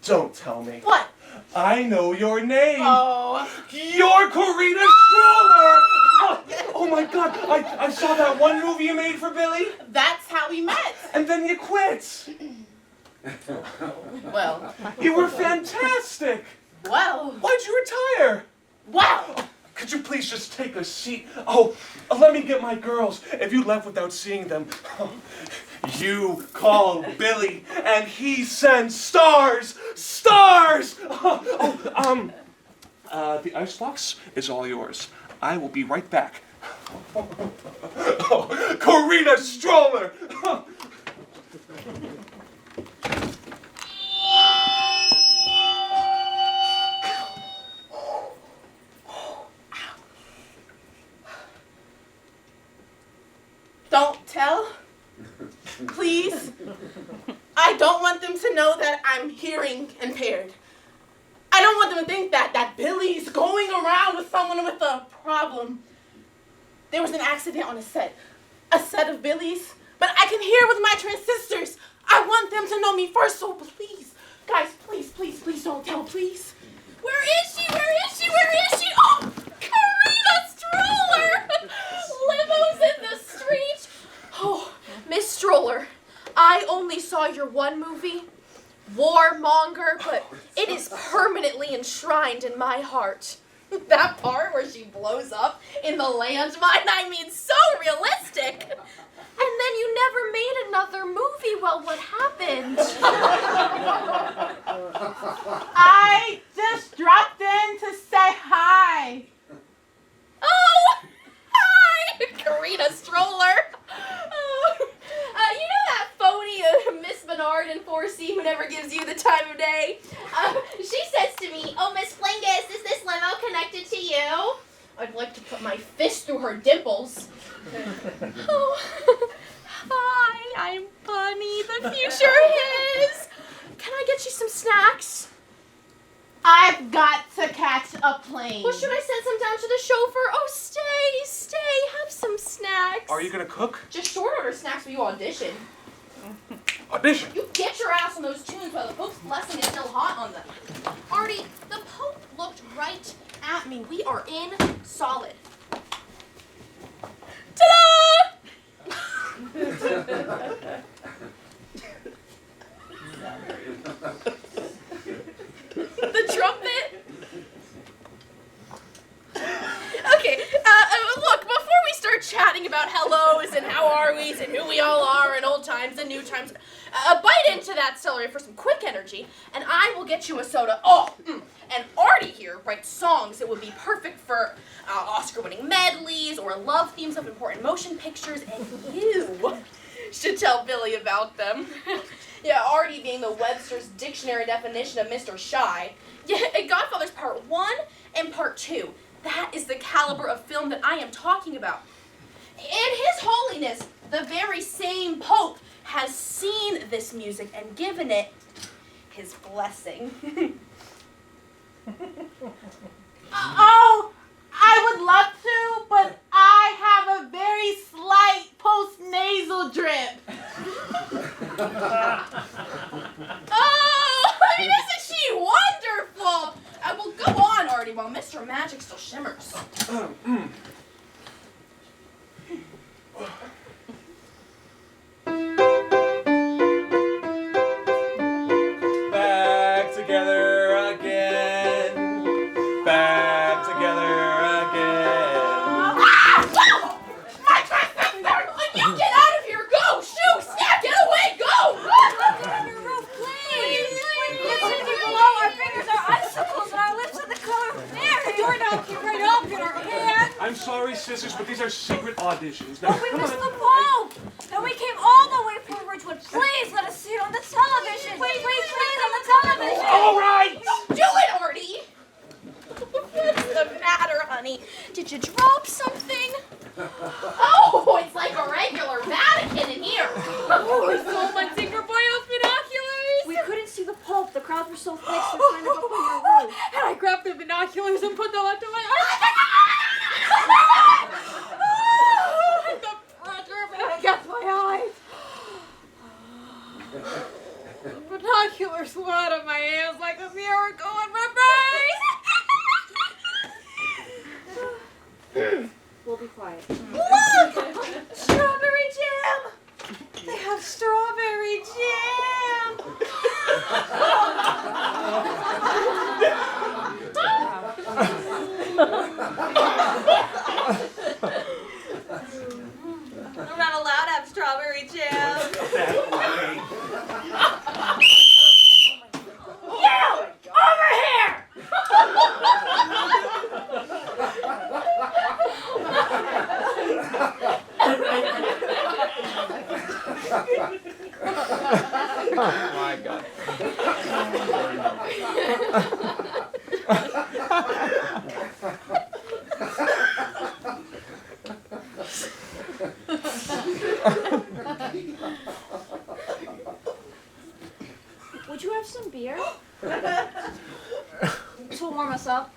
Speaker 1: don't tell me.
Speaker 2: What?
Speaker 1: I know your name.
Speaker 2: Oh.
Speaker 1: You're Corina Stroller! Oh my God, I saw that one movie you made for Billy,
Speaker 2: That's how we met.
Speaker 1: and then you quit.
Speaker 2: Well.
Speaker 1: You were fantastic.
Speaker 2: Well.
Speaker 1: Why'd you retire?
Speaker 2: Wow.
Speaker 1: Could you please just take a seat? Oh, let me get my girls. If you left without seeing them, you call Billy and he sends stars. Stars! The icebox is all yours. I will be right back. Corina Stroller!
Speaker 2: Don't tell. Please. I don't want them to know that I'm hearing impaired. I don't want them to think that Billy's going around with someone with a problem. There was an accident on a set of Billy's, but I can hear with my transistors. I want them to know me first, so please, guys, please don't tell, please. Where is she? Oh, Karina Stroller! Limos in the street. Oh, Miss Stroller, I only saw your one movie, Warmonger, but it is permanently enshrined in my heart. That part where she blows up in the landmine, I mean, so realistic. And then you never made another movie. Well, what happened?
Speaker 3: I just dropped in to say hi.
Speaker 2: Oh, hi, Karina Stroller. You know that phony Miss Bernard in 4C who never gives you the time of day? She says to me, "Oh, Miss Flingus, is this limo connected to you?" I'd like to put my fist through her dimples. Oh, hi, I'm Bunny, the future is. Can I get you some snacks?
Speaker 3: I've got to catch a plane.
Speaker 2: Well, should I send some down to the chauffeur? Oh, stay, have some snacks.
Speaker 1: Are you gonna cook?
Speaker 2: Just short order snacks when you audition.
Speaker 1: Audition.
Speaker 2: You get your ass on those tunes while the Pope's blessing is still hot on them. Artie, the Pope looked right at me. We are in solid. Ta-da! The trumpet. Okay, look, before we start chatting about hellos and how are we's and who we all are and old times and new times, bite into that celery for some quick energy, and I will get you a soda. And Artie here writes songs that would be perfect for Oscar-winning medleys or love themes of important motion pictures, and you should tell Billy about them. Yeah, Artie being the Webster's Dictionary definition of Mr. Shy. Yeah, Godfather's Part 1 and Part 2. That is the caliber of film that I am talking about. And His Holiness, the very same Pope, has seen this music and given it his blessing.
Speaker 3: Oh, I would love to, but I have a very slight post-nasal drip.
Speaker 2: Oh, isn't she wonderful? Well, go on, Artie, while Mr. Magic still shimmers.
Speaker 1: Back together again. Back together again.
Speaker 2: My sister! You get out of here! Go! Shoot! Snap! Get away! Go!
Speaker 5: On your roof, please! It's sitting below. Our fingers are icicles and our lips are the color of air. The doorknob came right up in our hand.
Speaker 1: I'm sorry, sisters, but these are secret auditions. Now,
Speaker 5: Oh, we
Speaker 1: come
Speaker 5: missed
Speaker 1: on.
Speaker 5: the Pope. And we came all the way from Ridgewood. Please let us see it on the television. Please on the television.
Speaker 1: All right!
Speaker 2: Don't do it, Artie! What's the matter, honey? Did you drop something? Oh, it's like a regular Vatican in here.
Speaker 5: Oh, we saw my Tinker Boy's binoculars. We couldn't see the Pope. The crowds were so thick, so kind of up on your roof. And I grabbed the binoculars and put them onto my eyes. And the pressure of it against my eyes. The binoculars flew out of my hands like a miracle in my face. We'll be quiet.
Speaker 3: Look! Strawberry jam! They have strawberry jam! I'm not allowed to have strawberry jam. You! Over here!
Speaker 1: Oh my God.
Speaker 5: Would you have some beer? To warm us up.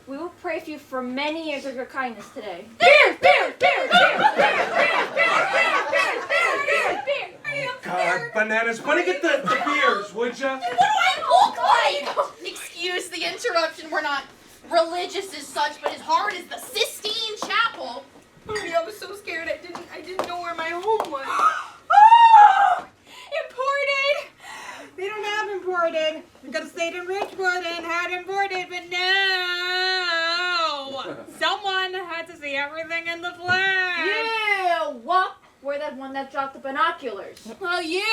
Speaker 5: We will pray for you for many years of your kindness today. Beer!
Speaker 1: God, bananas. Why don't you get the beers, would ya?
Speaker 2: What do I look like? Excuse the interruption. We're not religious as such, but as hard as the Sistine Chapel.
Speaker 3: I was so scared I didn't know where my home was.
Speaker 6: Oh! Imported! They don't have imported. We could have stayed in Ridgewood and had imported, but no! Someone had to see everything in the flesh.
Speaker 5: Yeah, what? We're that one that dropped the binoculars.
Speaker 6: Well, you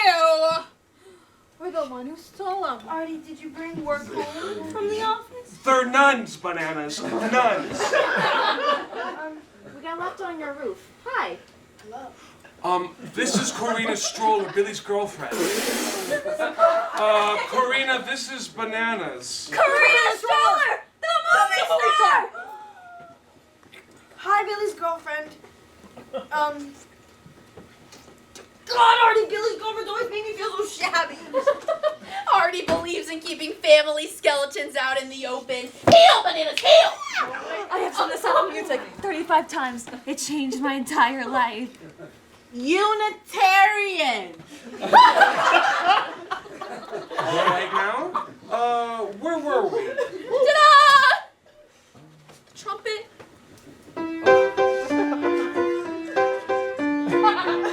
Speaker 6: were the one who stole them.
Speaker 3: Artie, did you bring work home from the office?
Speaker 1: They're nuns, bananas. Nuns.
Speaker 5: We got left on your roof. Hi.
Speaker 1: This is Corina Stroller, Billy's girlfriend. Corina, this is Bananas.
Speaker 3: Karina Stroller! The movie star! Hi, Billy's girlfriend. God, Artie, Billy's girlfriend's always made me feel so shabby.
Speaker 2: Artie believes in keeping family skeletons out in the open. Heel, Bananas, heel!
Speaker 5: I have sung the sound of music 35 times. It changed my entire life.
Speaker 6: Unitarian.
Speaker 1: Right now? Where were we?
Speaker 5: Ta-da! Trumpet.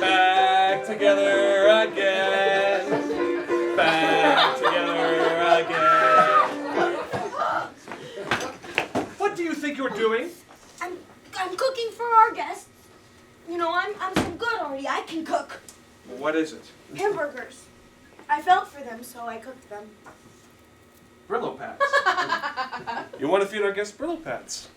Speaker 1: Back together again. Back together again. What do you think you're doing?
Speaker 3: I'm cooking for our guests. You know, I'm so good already. I can cook
Speaker 1: What is it?
Speaker 3: hamburgers. I felt for them, so I cooked them.
Speaker 1: Brillo pads. You want to feed our guests Brillo pads?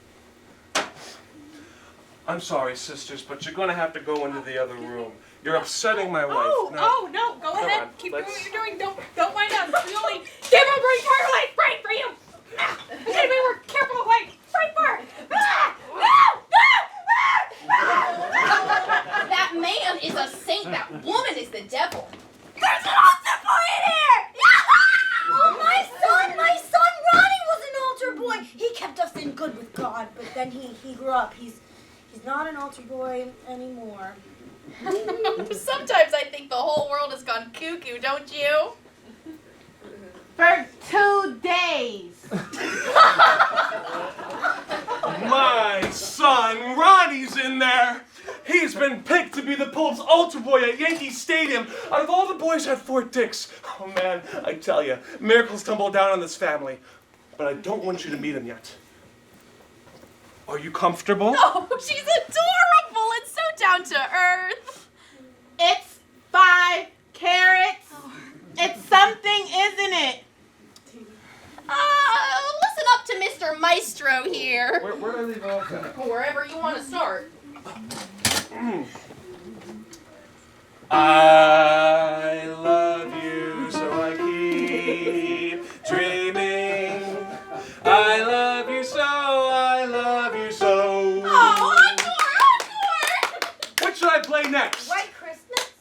Speaker 1: I'm sorry, sisters, but you're going to have to go into the other room. You're upsetting my wife.
Speaker 6: No, go
Speaker 1: Come
Speaker 6: ahead.
Speaker 1: on,
Speaker 6: Keep doing
Speaker 1: let's-
Speaker 6: what you're doing. Don't mind us. We only give him a entire life right for you. You gotta be more careful of what you fight for.
Speaker 2: That man is a saint. That woman is the devil.
Speaker 3: There's an altar boy in here! Oh, my son Ronnie was an altar boy. He kept us in good with God, but then he grew up. He's not an altar boy anymore.
Speaker 2: Sometimes I think the whole world has gone cuckoo, don't you?
Speaker 6: For 2 days.
Speaker 1: My son, Ronnie's in there. He's been picked to be the Pope's altar boy at Yankee Stadium out of all the boys at Fort Dix. Oh man, I tell you, miracles tumble down on this family. But I don't want you to meet him yet. Are you comfortable?
Speaker 2: Oh, she's adorable and so down to earth.
Speaker 6: It's 5 carrots. It's something, isn't it?
Speaker 2: Listen up to Mr. Maestro here.
Speaker 1: Where did I leave off at?
Speaker 2: Wherever you want to start.
Speaker 1: I love you, so I keep dreaming. I love you so, I love you so.
Speaker 2: Oh, encore!
Speaker 1: What should I play next?
Speaker 3: White Christmas?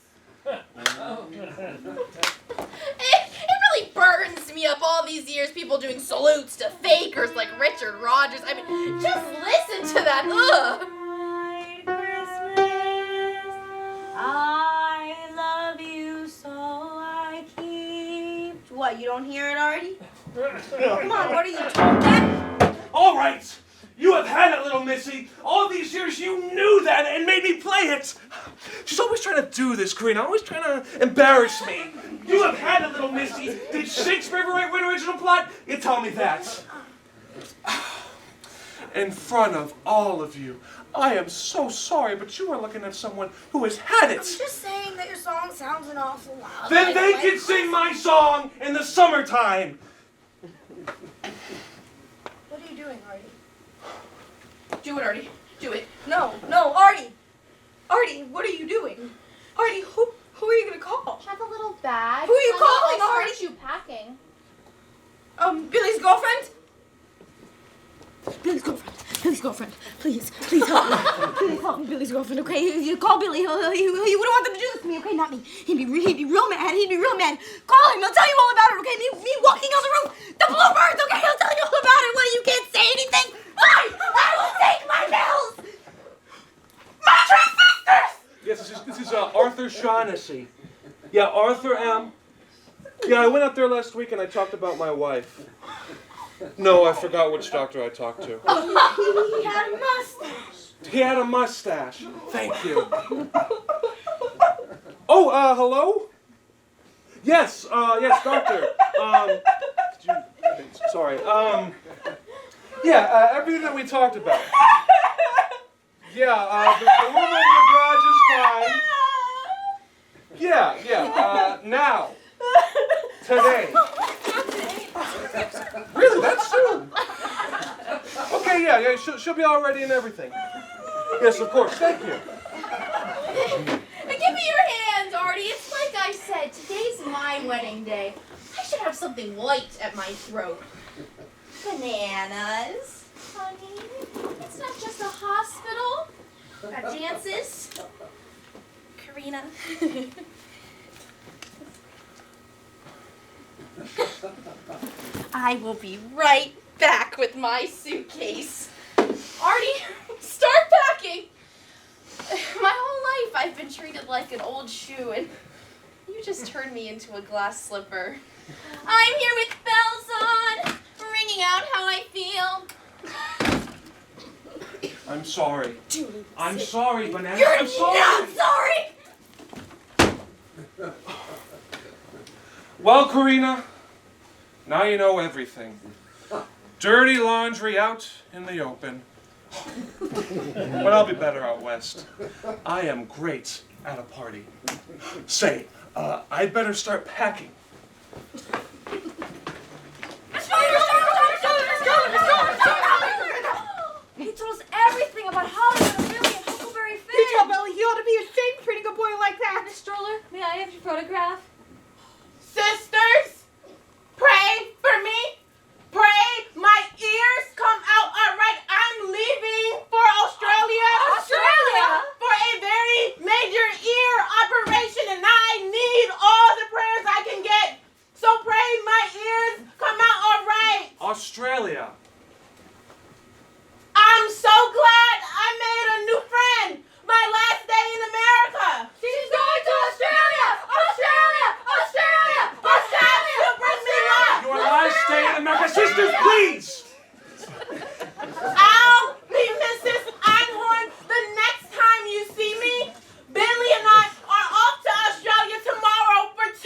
Speaker 2: It really burns me up all these years, people doing salutes to fakers like Richard Rogers. I mean, just listen to that. Ugh.
Speaker 3: White Christmas, I love you so I keep... What, you don't hear it already? Come on, what are you talking?
Speaker 1: All right, you have had it, little Missy. All these years you knew that and made me play it. She's always trying to do this, Karina, always trying to embarrass me. You have had it, little Missy. Did Shakespeare ever write an original plot? You tell me that. In front of all of you, I am so sorry, but you are looking at someone who has had it.
Speaker 3: I'm just saying that your song sounds an awful loud.
Speaker 1: Then they can sing my song in the summertime.
Speaker 3: What are you doing, Artie?
Speaker 2: Do it, Artie. Do it.
Speaker 3: No, Artie! Artie, what are you doing? Artie, who are you gonna call?
Speaker 7: Have a little bag.
Speaker 3: Who are you calling,
Speaker 7: I'll
Speaker 3: Artie?
Speaker 7: start you packing.
Speaker 3: Billy's girlfriend? Billy's girlfriend. Please help me. Please help me, Billy's girlfriend, okay? You call Billy. He wouldn't want them to do this to me, okay? Not me. He'd be real mad. Call him. He'll tell you all about it, okay? Me walking on the roof. The bluebirds, okay? He'll tell you all about it. What, you can't say anything? Fine! I will take my bills! My three sisters!
Speaker 1: Yes, this is Arthur Shaughnessy. Yeah, Arthur M. Yeah, I went up there last week and I talked about my wife. No, I forgot which doctor I talked to.
Speaker 3: He had a mustache.
Speaker 1: He had a mustache. Thank you. Oh, hello? Yes, doctor. Sorry. Yeah, everything that we talked about. Yeah, the room over the garage is fine. Yeah, now. Today. Really, that's soon. Okay, yeah, she'll be all ready and everything. Yes, of course, thank you.
Speaker 2: Give me your hands, Artie. It's like I said, today's my wedding day. I should have something light at my throat. Bananas, honey. It's not just a hospital. Got dances. Karina. I will be right back with my suitcase. Artie, start packing. My whole life I've been treated like an old shoe, and you just turned me into a glass slipper. I'm here with bells on, ringing out how I feel.
Speaker 1: I'm sorry. I'm sorry, Banana.
Speaker 2: You're
Speaker 1: I'm sorry.
Speaker 2: not sorry!
Speaker 1: Well, Karina, now you know everything. Dirty laundry out in the open. But I'll be better out west. I am great at a party. Say, I'd better start packing.
Speaker 5: He told us everything about Hollywood and Billy and Huckleberry Finn.
Speaker 6: You tell Billy he ought to be ashamed treating a boy like that.
Speaker 5: Miss Stroller, may I have your photograph?
Speaker 3: Sisters, pray for me. Pray my ears come out all right. I'm leaving for Australia.
Speaker 5: Australia?
Speaker 3: For a very major ear operation, and I need all the prayers I can get. So pray my ears come out all right.
Speaker 1: Australia.
Speaker 3: I'm so glad I made a new friend. My last day in America.
Speaker 5: She's going to Australia! Australia! Australia! Australia!
Speaker 3: You bring me luck.
Speaker 1: Your last day in America. Sisters, please!
Speaker 3: I'll be Mrs. Einhorn the next time you see me. Billy and I are off to Australia tomorrow for 2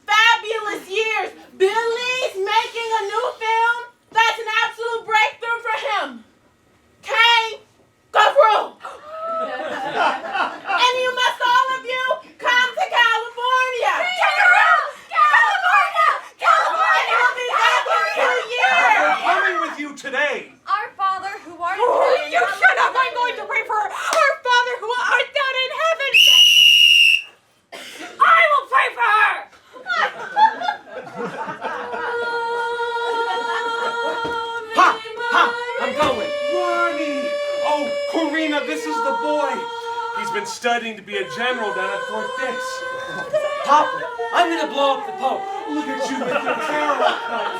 Speaker 3: fabulous years. Billy's making a new film. That's an absolute breakthrough for him. Kane, go through. And you must, all of you, come to California.
Speaker 5: California!
Speaker 3: And you'll be back in 2 years.
Speaker 1: We're coming with you today.
Speaker 5: Our Father who art in
Speaker 6: Oh,
Speaker 5: heaven.
Speaker 6: you shut up. I'm going to pray for her. Our Father who art down in heaven. I will pray for her.
Speaker 4: Pop! Pop! I'm going!
Speaker 1: Ronnie! Oh, Karina, this is the boy. He's been studying to be a general down at Fort Dix.
Speaker 4: Pop! I'm gonna blow up the Pope!
Speaker 1: Look at you with your hair all cut.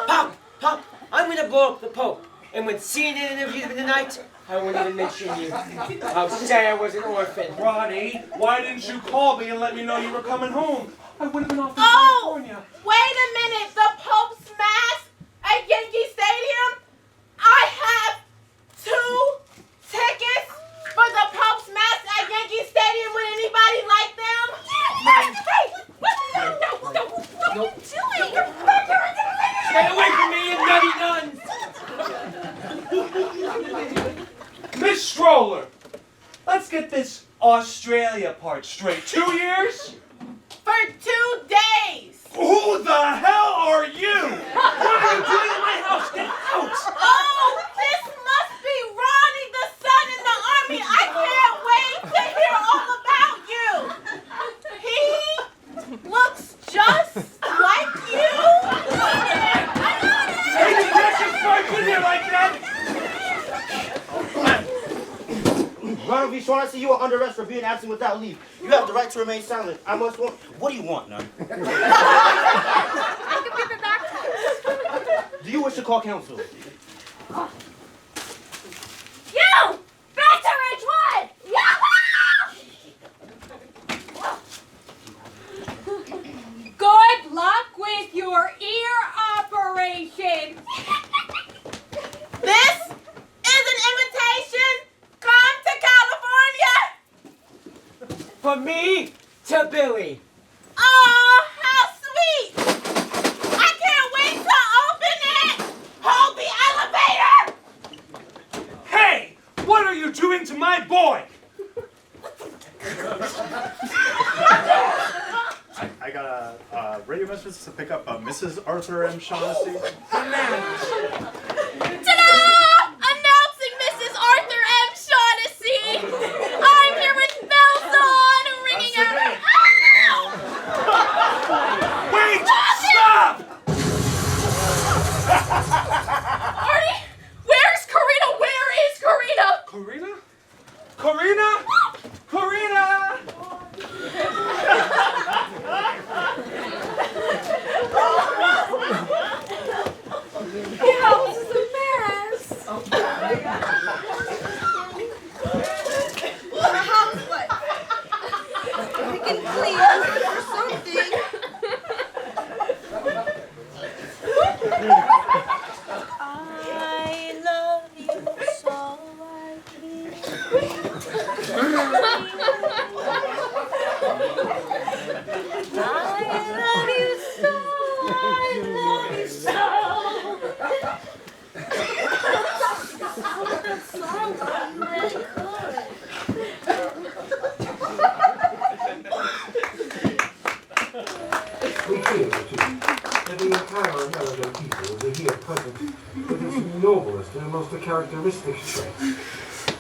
Speaker 4: Pop! Pop! I'm gonna blow up the Pope! And when CNN interviewed me tonight, I won't even mention you. I'll say I was an orphan.
Speaker 1: Ronnie, why didn't you call me and let me know you were coming home? I would have been off in
Speaker 3: Oh,
Speaker 1: California.
Speaker 3: wait a minute. The Pope's Mass at Yankee Stadium? I have 2 tickets for the Pope's Mass at Yankee Stadium. Would anybody like them? Hey!
Speaker 4: Nope.
Speaker 2: What are you doing?
Speaker 4: Stay away from me, you nutty nuns!
Speaker 1: Miss Stroller, let's get this Australia part straight. 2 years?
Speaker 3: For 2 days.
Speaker 1: Who the hell are you? What are you doing in my house? Get out!
Speaker 3: Oh, this must be Ronnie, the son in the army. I can't wait to hear all about you. He looks just like you.
Speaker 1: Hey, you can't just barge in here like that!
Speaker 7: Ronald V. Swan, I see you are under arrest for being absent without leave. You have the right to remain silent. I must warn. What do you want, nun?
Speaker 5: I can give it back to us.
Speaker 7: Do you wish to call counsel?
Speaker 5: You! Back to Ridgewood!
Speaker 6: Good luck with your ear operation.
Speaker 3: This is an invitation. Come to California.
Speaker 4: From me to Billy.
Speaker 3: Oh, how sweet. I can't wait to open it. Hold the elevator.
Speaker 1: Hey, what are you doing to my boy?
Speaker 8: I got a radio message to pick up Mrs. Arthur M. Shaughnessy.
Speaker 2: Ta-da! Announcing Mrs. Arthur M. Shaughnessy. I'm here with bells on, ringing out.
Speaker 1: Wait! Stop!
Speaker 2: Artie, where's Karina? Where is Karina?
Speaker 1: Karina? Karina? Karina!
Speaker 5: Your house is
Speaker 9: the entire American people to hear present with its noblest and most characteristic traits.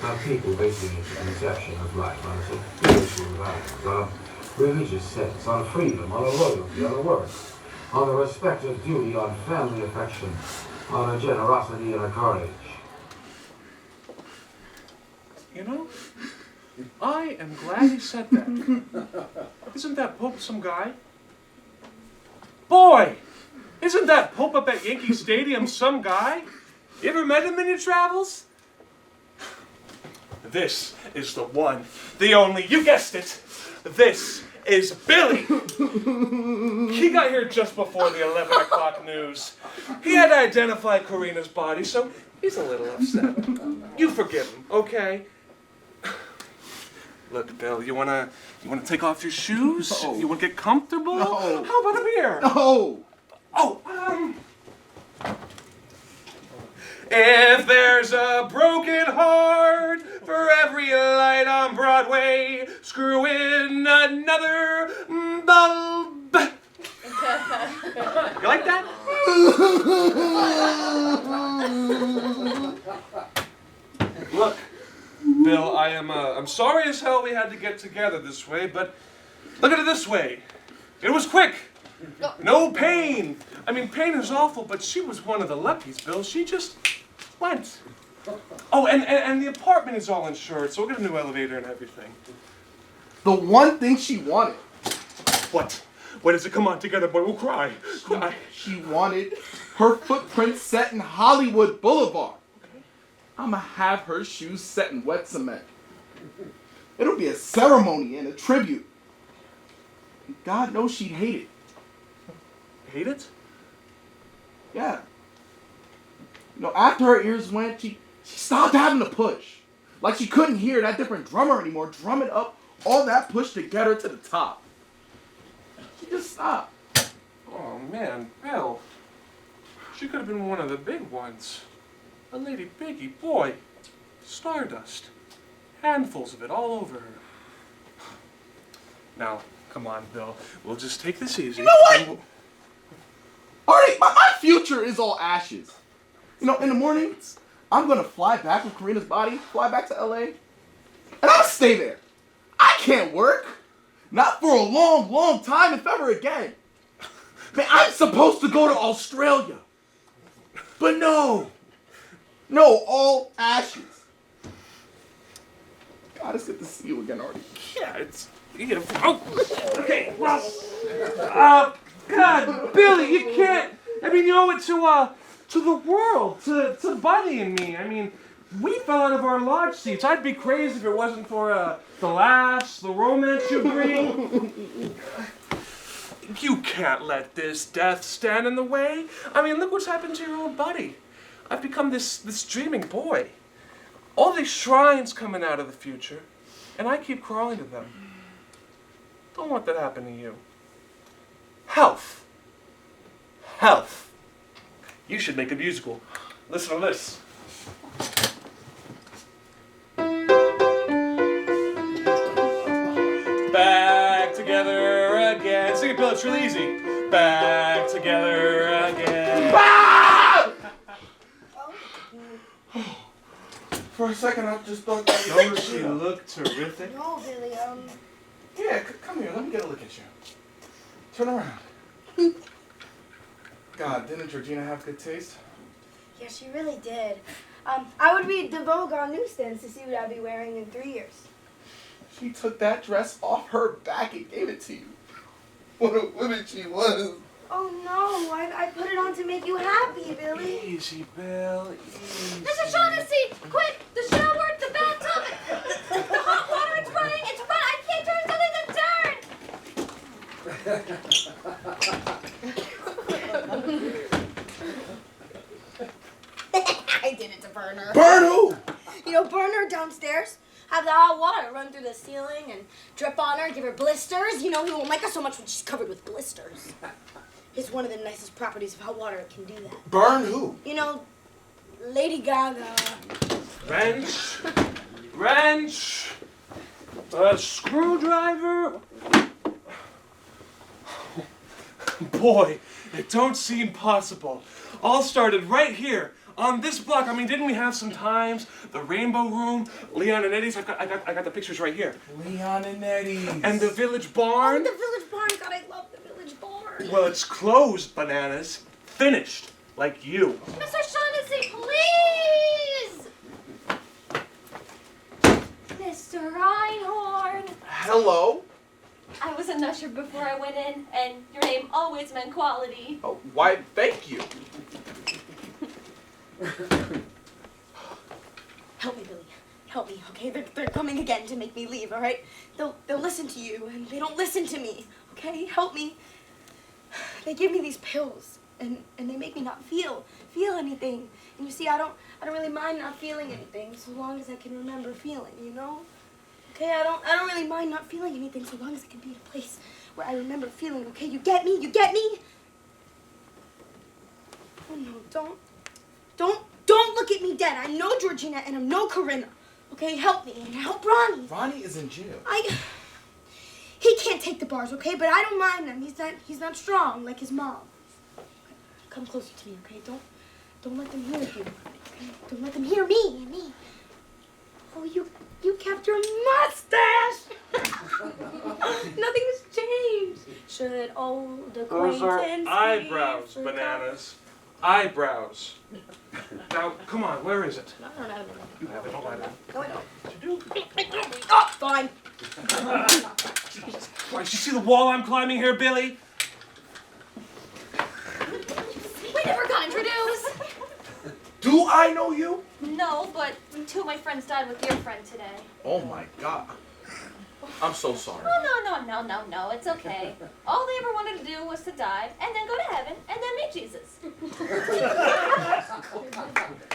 Speaker 9: Now, people basing its conception of life on spiritual values, on a religious sense, on freedom, on a loyalty, on a work, on a respect of duty, on family affection, on a generosity and a courage.
Speaker 1: You know, I am glad he said that. Isn't that Pope some guy? Boy, isn't that Pope up at Yankee Stadium some guy? You ever met him in your travels? This is the one, the only, you guessed it. This is Billy. He got here just before the 11 o'clock news. He had to identify Karina's body, so he's a little upset. You forgive him, okay? Look, Bill, you wanna take off your shoes?
Speaker 10: No.
Speaker 1: You wanna get comfortable?
Speaker 10: No.
Speaker 1: How about a beer?
Speaker 10: No!
Speaker 1: Oh, if there's a broken heart for every light on Broadway, screw in another bulb. You like that? Look, Bill, I'm sorry as hell we had to get together this way, but look at it this way. It was quick. No pain. I mean, pain is awful, but she was one of the luckies, Bill. She just went. Oh, and the apartment is all insured, so we'll get a new elevator and everything.
Speaker 10: The one thing she wanted.
Speaker 1: What? What is it? Come on, together, boy. We'll cry. Cry.
Speaker 10: She wanted her footprint set in Hollywood Boulevard. I'ma have her shoes set in wet cement. It'll be a ceremony and a tribute. And God knows she'd hate it.
Speaker 1: Hate it?
Speaker 10: Yeah. You know, after her ears went, she stopped having to push. Like she couldn't hear that different drummer anymore drumming up all that push to get her to the top. She just stopped.
Speaker 1: Oh, man, Bill. She could have been one of the big ones. A lady biggie, boy. Stardust. Handfuls of it all over her. Now, come on, Bill. We'll just take this easy.
Speaker 10: You know what? Artie, my future is all ashes. You know, in the morning, I'm gonna fly back with Karina's body, fly back to LA, and I'll stay there. I can't work. Not for a long, long time, if ever again. Man, I'm supposed to go to Australia. But no, all ashes. God, it's good to see you again, Artie.
Speaker 1: Yeah, it's... Yeah, oh, okay, well... God, Billy, you can't... I mean, you owe it to the world, to Buddy and me. I mean, we fell out of our lodge seats. I'd be crazy if it wasn't for the laughs, the romance you bring. You can't let this death stand in the way. I mean, look what's happened to your old Buddy. I've become this dreaming boy. All these shrines coming out of the future, and I keep crawling to them. Don't want that to happen to you. Health. You should make a musical. Listen to this. Back together again. Sing it, Bill. It's real easy. Back together again.
Speaker 10: For a second, I just thought that...
Speaker 1: Don't she look terrific?
Speaker 3: No, Billy,
Speaker 10: Yeah, come here. Let me get a look at you. Turn around. God, didn't Georgina have good taste?
Speaker 3: Yeah, she really did. I would read the Vogue on newsstands to see what I'd be wearing in 3 years.
Speaker 10: She took that dress off her back and gave it to you. What a woman she was.
Speaker 3: Oh no, I put it on to make you happy, Billy.
Speaker 1: Easy, Bill. Easy.
Speaker 2: Mrs. Shaughnessy, quick! The shower, the bathtub, the hot water, it's running, I can't turn something to turn! I did it to burn her.
Speaker 10: Burn who?
Speaker 3: You know, burn her downstairs. Have the hot water run through the ceiling and drip on her, give her blisters. You know, he won't like her so much when she's covered with blisters. It's one of the nicest properties of hot water. It can do that.
Speaker 10: Burn who?
Speaker 3: You know, Lady Gaga.
Speaker 1: Wrench, a screwdriver. boy, it don't seem possible. All started right here, on this block. I mean, didn't we have some times? The Rainbow Room, Leon and Eddie's. I got the pictures right here.
Speaker 11: Leon and Eddie's.
Speaker 1: And the Village Barn.
Speaker 3: Oh, the Village Barn. God, I love the Village Barn.
Speaker 1: Well, it's closed, Bananas. Finished. Like you.
Speaker 2: Mr. Shaughnessy, please! Mr. Einhorn.
Speaker 11: Hello?
Speaker 2: I was an usher before I went in, and your name always meant quality.
Speaker 11: Oh, why, thank you.
Speaker 3: Help me, Billy. Help me, okay? They're coming again to make me leave, all right? They'll listen to you, and they don't listen to me, okay? Help me. They give me these pills, and they make me not feel anything. And you see, I don't really mind not feeling anything so long as I can remember feeling, you know? Okay, I don't really mind not feeling anything so long as I can be in a place where I remember feeling, okay? You get me? You get me? Oh no, don't look at me dead. I'm no Georgina and I'm no Corinna. Okay, help me and help Ronnie.
Speaker 11: Ronnie is in jail.
Speaker 3: He can't take the bars, okay? But I don't mind him. He's not strong like his mom. Come closer to me, okay? Don't let them hear you. Okay? Don't let them hear me. Oh, you kept your mustache. Nothing has changed. Should old acquaintance
Speaker 1: Those are
Speaker 3: be
Speaker 1: eyebrows,
Speaker 3: forgot?
Speaker 1: Bananas. Eyebrows. Now, come on, where is it?
Speaker 3: I don't have it.
Speaker 1: You have it, don't lie to me.
Speaker 3: No, I don't. Oh, fine.
Speaker 1: Jesus Christ, you see the wall I'm climbing here, Billy?
Speaker 2: We never got introduced.
Speaker 11: Do I know you?
Speaker 2: No, but two of my friends died with your friend today.
Speaker 11: Oh my God. I'm so sorry.
Speaker 2: Oh, no, it's okay. All they ever wanted to do was to die, and then go to heaven, and then meet Jesus.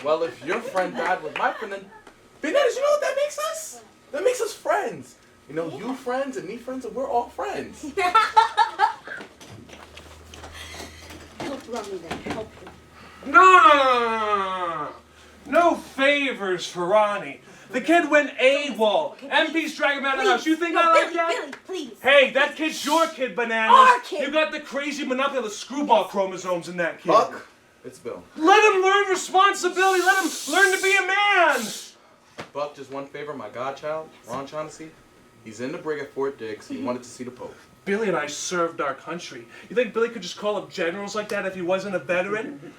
Speaker 11: Well, if your friend died with my friend, then Bananas, you know what that makes us? That makes us friends. You know, you friends and me friends, and we're all friends.
Speaker 3: Help Ronnie then. Help him.
Speaker 1: No! No favors for Ronnie. The kid went AWOL. MP's dragging him out of the house. You think I like that?
Speaker 3: Billy, please.
Speaker 1: Hey, that kid's your kid, Bananas.
Speaker 3: Our kid.
Speaker 1: You got the crazy monopoly of the screwball chromosomes in that kid.
Speaker 11: Buck, it's Bill.
Speaker 1: Let him learn responsibility. Let him learn to be a man.
Speaker 11: Buck, just one favor, my godchild, Ron Shaughnessy, he's in the brig at Fort Dix. He wanted to see the Pope.
Speaker 1: Billy and I served our country. You think Billy could just call up generals like that if he wasn't a veteran?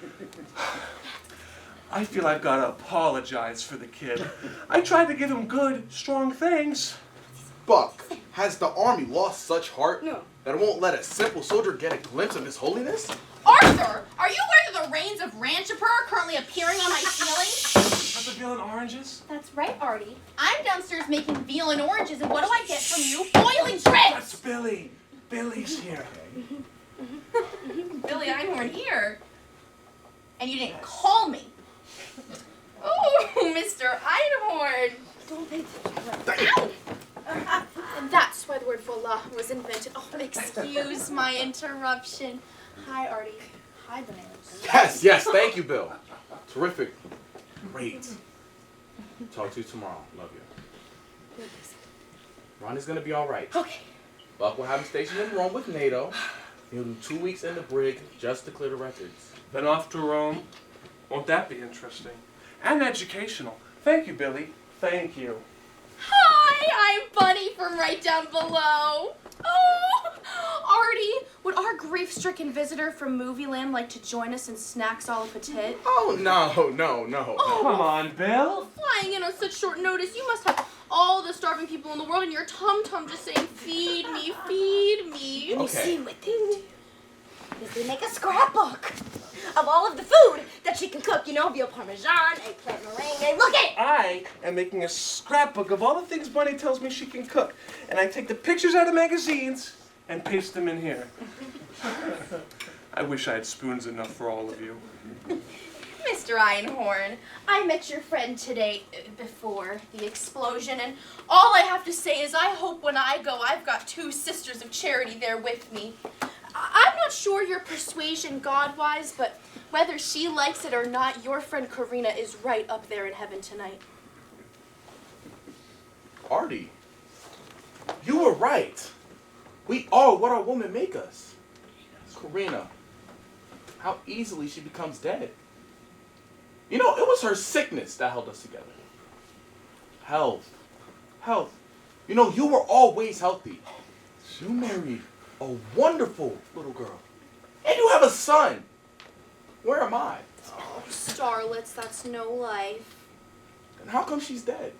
Speaker 1: I feel I've got to apologize for the kid. I tried to give him good, strong things.
Speaker 11: Buck, has the army lost such heart
Speaker 3: No.
Speaker 11: that it won't let a simple soldier get a glimpse of his holiness?
Speaker 2: Arthur, are you aware that the rains of Ranchipur are currently appearing on my ceiling?
Speaker 1: Got the veal and oranges?
Speaker 2: That's right, Artie. I'm downstairs making veal and oranges, and what do I get from you? Boiling shrimp!
Speaker 1: That's Billy. Billy's here.
Speaker 2: Billy Einhorn here. And you didn't call me. Oh, Mr. Einhorn.
Speaker 3: Don't pay attention.
Speaker 2: And that's why the word voila was invented. Oh, excuse my interruption. Hi, Artie. Hi, Bananas.
Speaker 11: Yes, thank you, Bill. Terrific. Great. Talk to you tomorrow. Love you. Ronnie's gonna be all right.
Speaker 3: Okay.
Speaker 11: Buck will have him stationed in Rome with NATO. He'll do 2 weeks in the brig just to clear the records.
Speaker 1: Then off to Rome. Won't that be interesting? And educational. Thank you, Billy. Thank you.
Speaker 2: Hi, I'm Bunny from right down below. Oh, Artie, would our grief-stricken visitor from Movie Land like to join us in Snacks a la Petite?
Speaker 11: Oh, no.
Speaker 1: Come on, Bill.
Speaker 2: Flying in on such short notice, you must have all the starving people in the world in your tum-tum just saying, feed me, feed me.
Speaker 3: And you
Speaker 11: Okay.
Speaker 3: see what they do is they make a scrapbook of all of the food that she can cook. You know, veal parmesan, eggplant meringue. Look at it!
Speaker 1: I am making a scrapbook of all the things Bunny tells me she can cook. And I take the pictures out of magazines and paste them in here. I wish I had spoons enough for all of you.
Speaker 2: Mr. Einhorn, I met your friend today before the explosion, and all I have to say is I hope when I go, I've got 2 sisters of charity there with me. I'm not sure your persuasion God-wise, but whether she likes it or not, your friend Karina is right up there in heaven tonight.
Speaker 11: Artie, you were right. We are what our women make us. Karina, how easily she becomes dead. You know, it was her sickness that held us together. Health. Health. You know, you were always healthy. You married a wonderful little girl. And you have a son. Where am I?
Speaker 2: Oh, starlets, that's no life.
Speaker 11: And how come she's dead?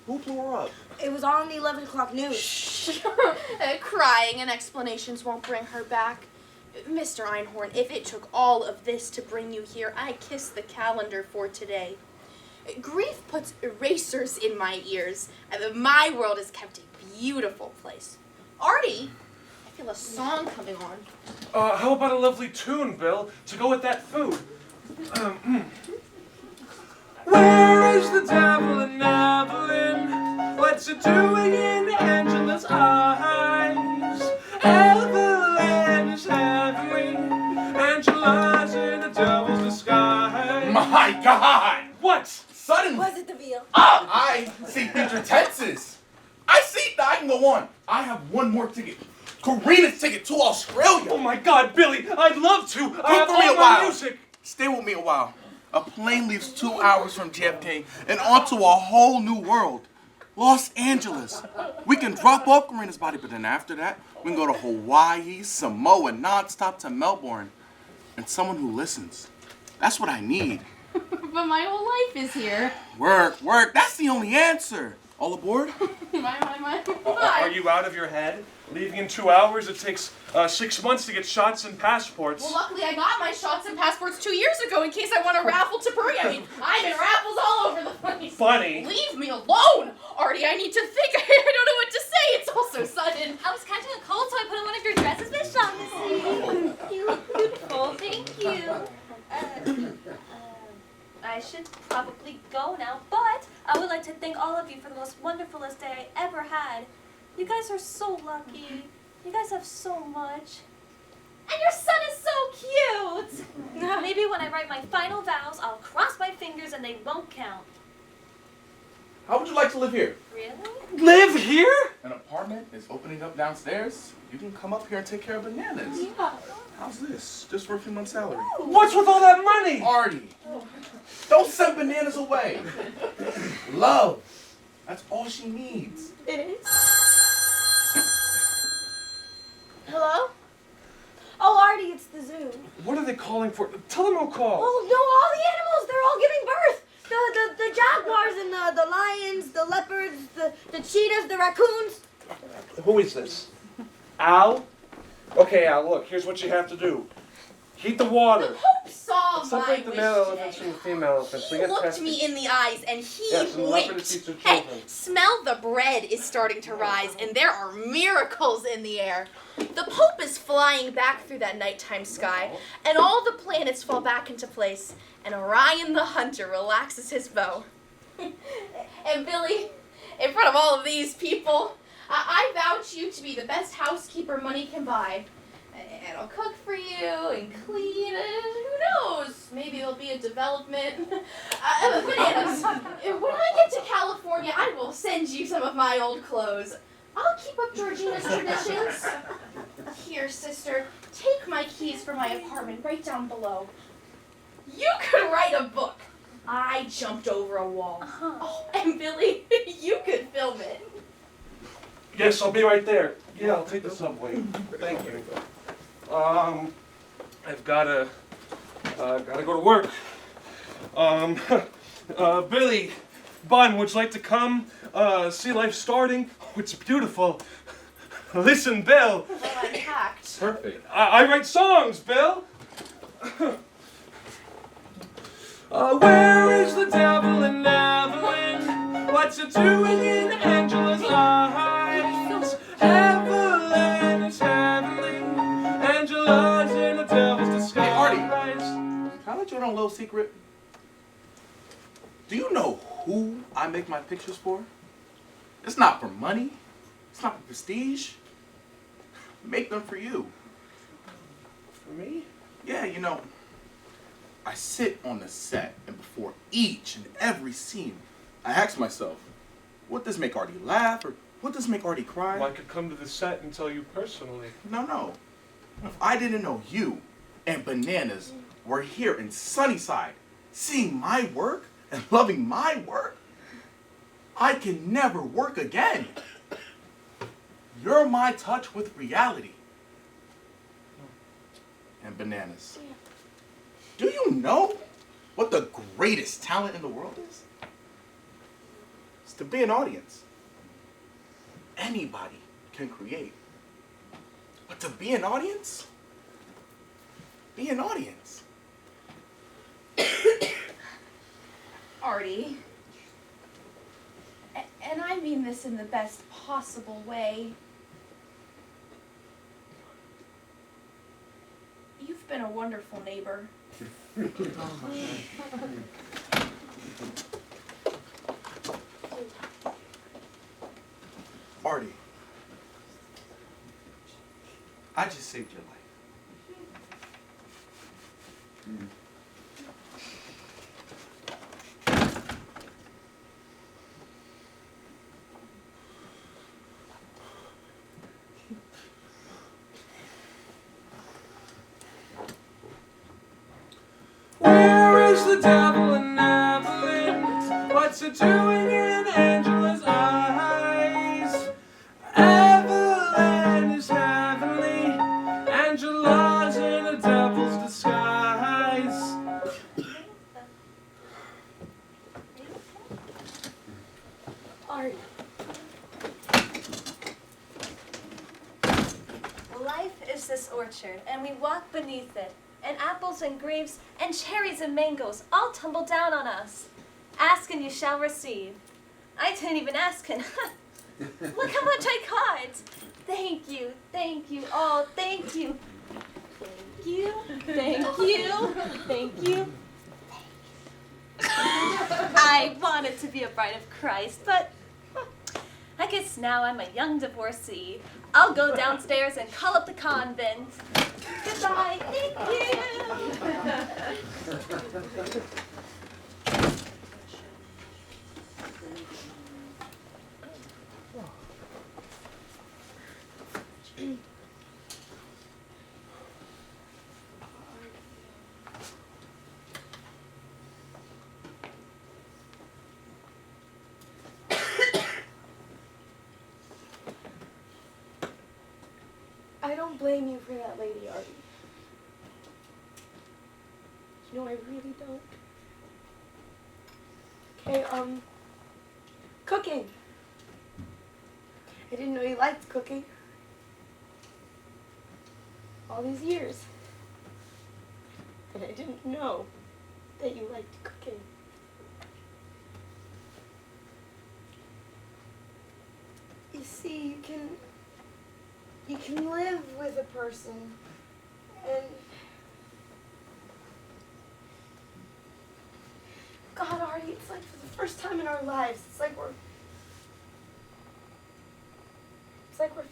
Speaker 11: Who blew her up?
Speaker 3: It was on the 11 o'clock news.
Speaker 2: Shh. Crying and explanations won't bring her back. Mr. Einhorn, if it took all of this to bring you here, I kiss the calendar for today. Grief puts erasers in my ears, and my world is kept a beautiful place. Artie, I feel a song coming on.
Speaker 1: How about a lovely tune, Bill, to go with that food? Where is the devil in Evelyn? What's it doing in Angela's eyes? Evelyn is heavenly. Angela's in the devil's disguise.
Speaker 11: My God!
Speaker 1: What?
Speaker 11: Suddenly.
Speaker 3: Was it the veal?
Speaker 11: I see future tenses. I see. I can go on. I have one more ticket. Karina's ticket to Australia.
Speaker 1: Oh my God, Billy! I'd love to. I have
Speaker 11: for me
Speaker 1: all
Speaker 11: a
Speaker 1: my
Speaker 11: while.
Speaker 1: music.
Speaker 11: Stay with me a while. A plane leaves 2 hours from JFK and onto a whole new world. Los Angeles. We can drop off Karina's body, but then after that, we can go to Hawaii, Samoa, non-stop to Melbourne. And someone who listens. That's what I need.
Speaker 5: But my whole life is here.
Speaker 11: Work. That's the only answer. All aboard?
Speaker 5: My.
Speaker 1: Are you out of your head? Leaving in 2 hours? It takes 6 months to get shots and passports.
Speaker 2: Well, luckily I got my shots and passports 2 years ago in case I want a raffle to Peru. I mean, I'm in raffles all over the place.
Speaker 1: Funny.
Speaker 2: Leave me alone! Artie, I need to think. I don't know what to say. It's all so sudden.
Speaker 5: I was catching a cold, so I put on one of your dresses, Miss Shaughnessy. You look beautiful. Thank you. I should probably go now, but I would like to thank all of you for the most wonderfulest day I ever had. You guys are so lucky. You guys have so much. And your son is so cute! Maybe when I write my final vows, I'll cross my fingers and they won't count.
Speaker 11: How would you like to live here?
Speaker 5: Really?
Speaker 1: Live here?
Speaker 11: An apartment is opening up downstairs. You can come up here and take care of bananas.
Speaker 5: Yeah.
Speaker 11: How's this? Just for a few months' salary.
Speaker 1: What's with all that money?
Speaker 11: Artie, don't send bananas away. Love. That's all she needs.
Speaker 3: It is. Hello? Oh, Artie, it's the zoo.
Speaker 1: What are they calling for? Tell them who called.
Speaker 3: Oh, no, all the animals, they're all giving birth. The jaguars and the lions, the leopards, the cheetahs, the raccoons.
Speaker 1: Who is this? Al? Okay, Al, look, here's what you have to do. Heat the water.
Speaker 2: The Pope saw my
Speaker 1: Separate the
Speaker 2: wish
Speaker 1: male
Speaker 2: today.
Speaker 1: elephants from the female elephants.
Speaker 2: He looked me in the eyes and he
Speaker 1: Yes, and the leopard
Speaker 2: winked.
Speaker 1: eats their
Speaker 2: Hey,
Speaker 1: children.
Speaker 2: smell the bread is starting to rise and there are miracles in the air. The Pope is flying back through that nighttime sky and all the planets fall back into place and Orion the Hunter relaxes his bow. And Billy, in front of all of these people, I vouch you to be the best housekeeper money can buy. And I'll cook for you and clean and who knows, maybe there'll be a development. Bananas, when I get to California, I will send you some of my old clothes. I'll keep up Georgina's traditions. Here, sister, take my keys for my apartment right down below. You could write a book. I jumped over a wall. Oh, and Billy, you could film it.
Speaker 1: Yes, I'll be right there. Yeah, I'll take the subway. Thank you. I've gotta go to work. Billy, Bun, would you like to come see life starting? Oh, it's beautiful. Listen, Bill.
Speaker 2: Well, I'm packed.
Speaker 11: Perfect.
Speaker 1: I write songs, Bill. Where is the devil in Evelyn? What's it doing in Angela's eyes? Evelyn is heavenly. Angela's in the devil's disguise.
Speaker 11: Hey, Artie. Can I let you in on a little secret? Do you know who I make my pictures for? It's not for money. It's not for prestige. I make them for you.
Speaker 1: For me?
Speaker 11: Yeah, you know, I sit on the set and before each and every scene, I ask myself, what does make Artie laugh or what does make Artie cry?
Speaker 1: Well, I could come to the set and tell you personally.
Speaker 11: No. If I didn't know you and Bananas were here in Sunnyside, seeing my work and loving my work, I can never work again. You're my touch with reality. And Bananas, do you know what the greatest talent in the world is? It's to be an audience. Anybody can create. But to be an audience, be an audience.
Speaker 2: Artie. And I mean this in the best possible way. You've been a wonderful neighbor.
Speaker 11: Artie, I just saved your life.
Speaker 1: Where is the devil in Evelyn? What's it doing in Angela's eyes? Evelyn is heavenly. Angela's in a devil's disguise.
Speaker 5: Art. Life is this orchard, and we walk beneath it, and apples and grapes and cherries and mangoes all tumble down on us. Ask and you shall receive. I didn't even ask, and look how much I caught. Thank you, oh, thank you. Thank you, thank you, thank you. I wanted to be a bride of Christ, but I guess now I'm a young divorcee. I'll go downstairs and call up the convent. Goodbye, thank you.
Speaker 3: I don't blame you for that, Lady Artie. You know, I really don't. Okay, cooking. I didn't know you liked cooking. All these years. And I didn't know that you liked cooking. You see, you can live with a person and God, Artie, it's like for the first time in our lives, it's like we're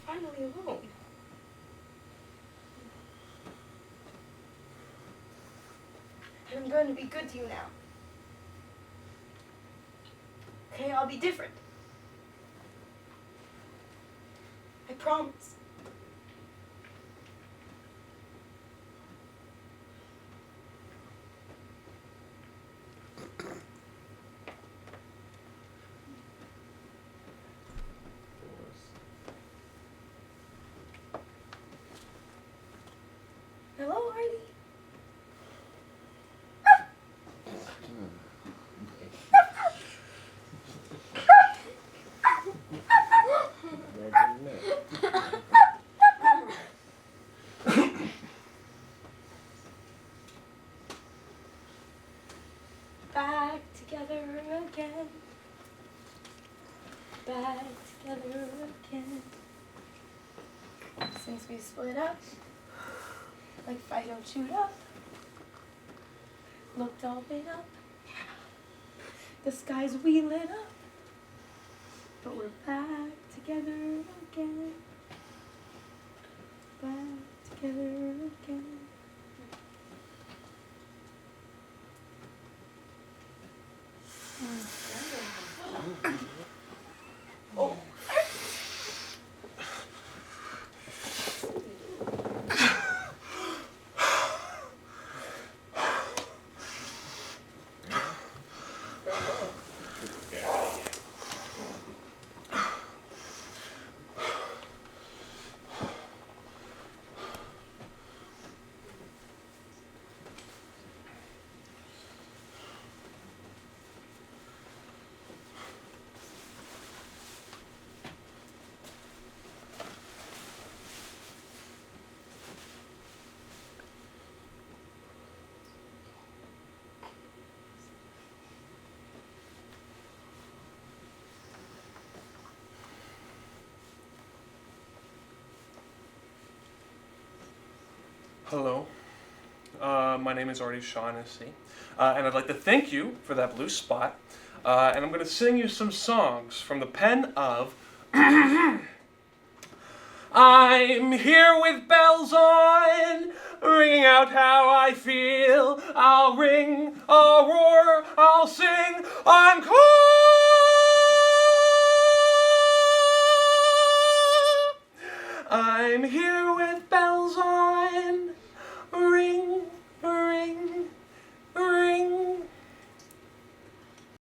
Speaker 3: finally alone. And I'm going to be good to you now. Okay, I'll be different. I promise. Hello, Artie. Back together again. Back together again. Since we split up, like Fido chewed up, looked all lit up, the skies we lit up, but we're back together again. Back together again.
Speaker 1: Hello. My name is already Shaughnessy. And I'd like to thank you for that blue spot. And I'm going to sing you some songs from the pen of... I'm here with bells on, ringing out how I feel. I'll ring, I'll roar, I'll sing, encore! I'm here with bells on,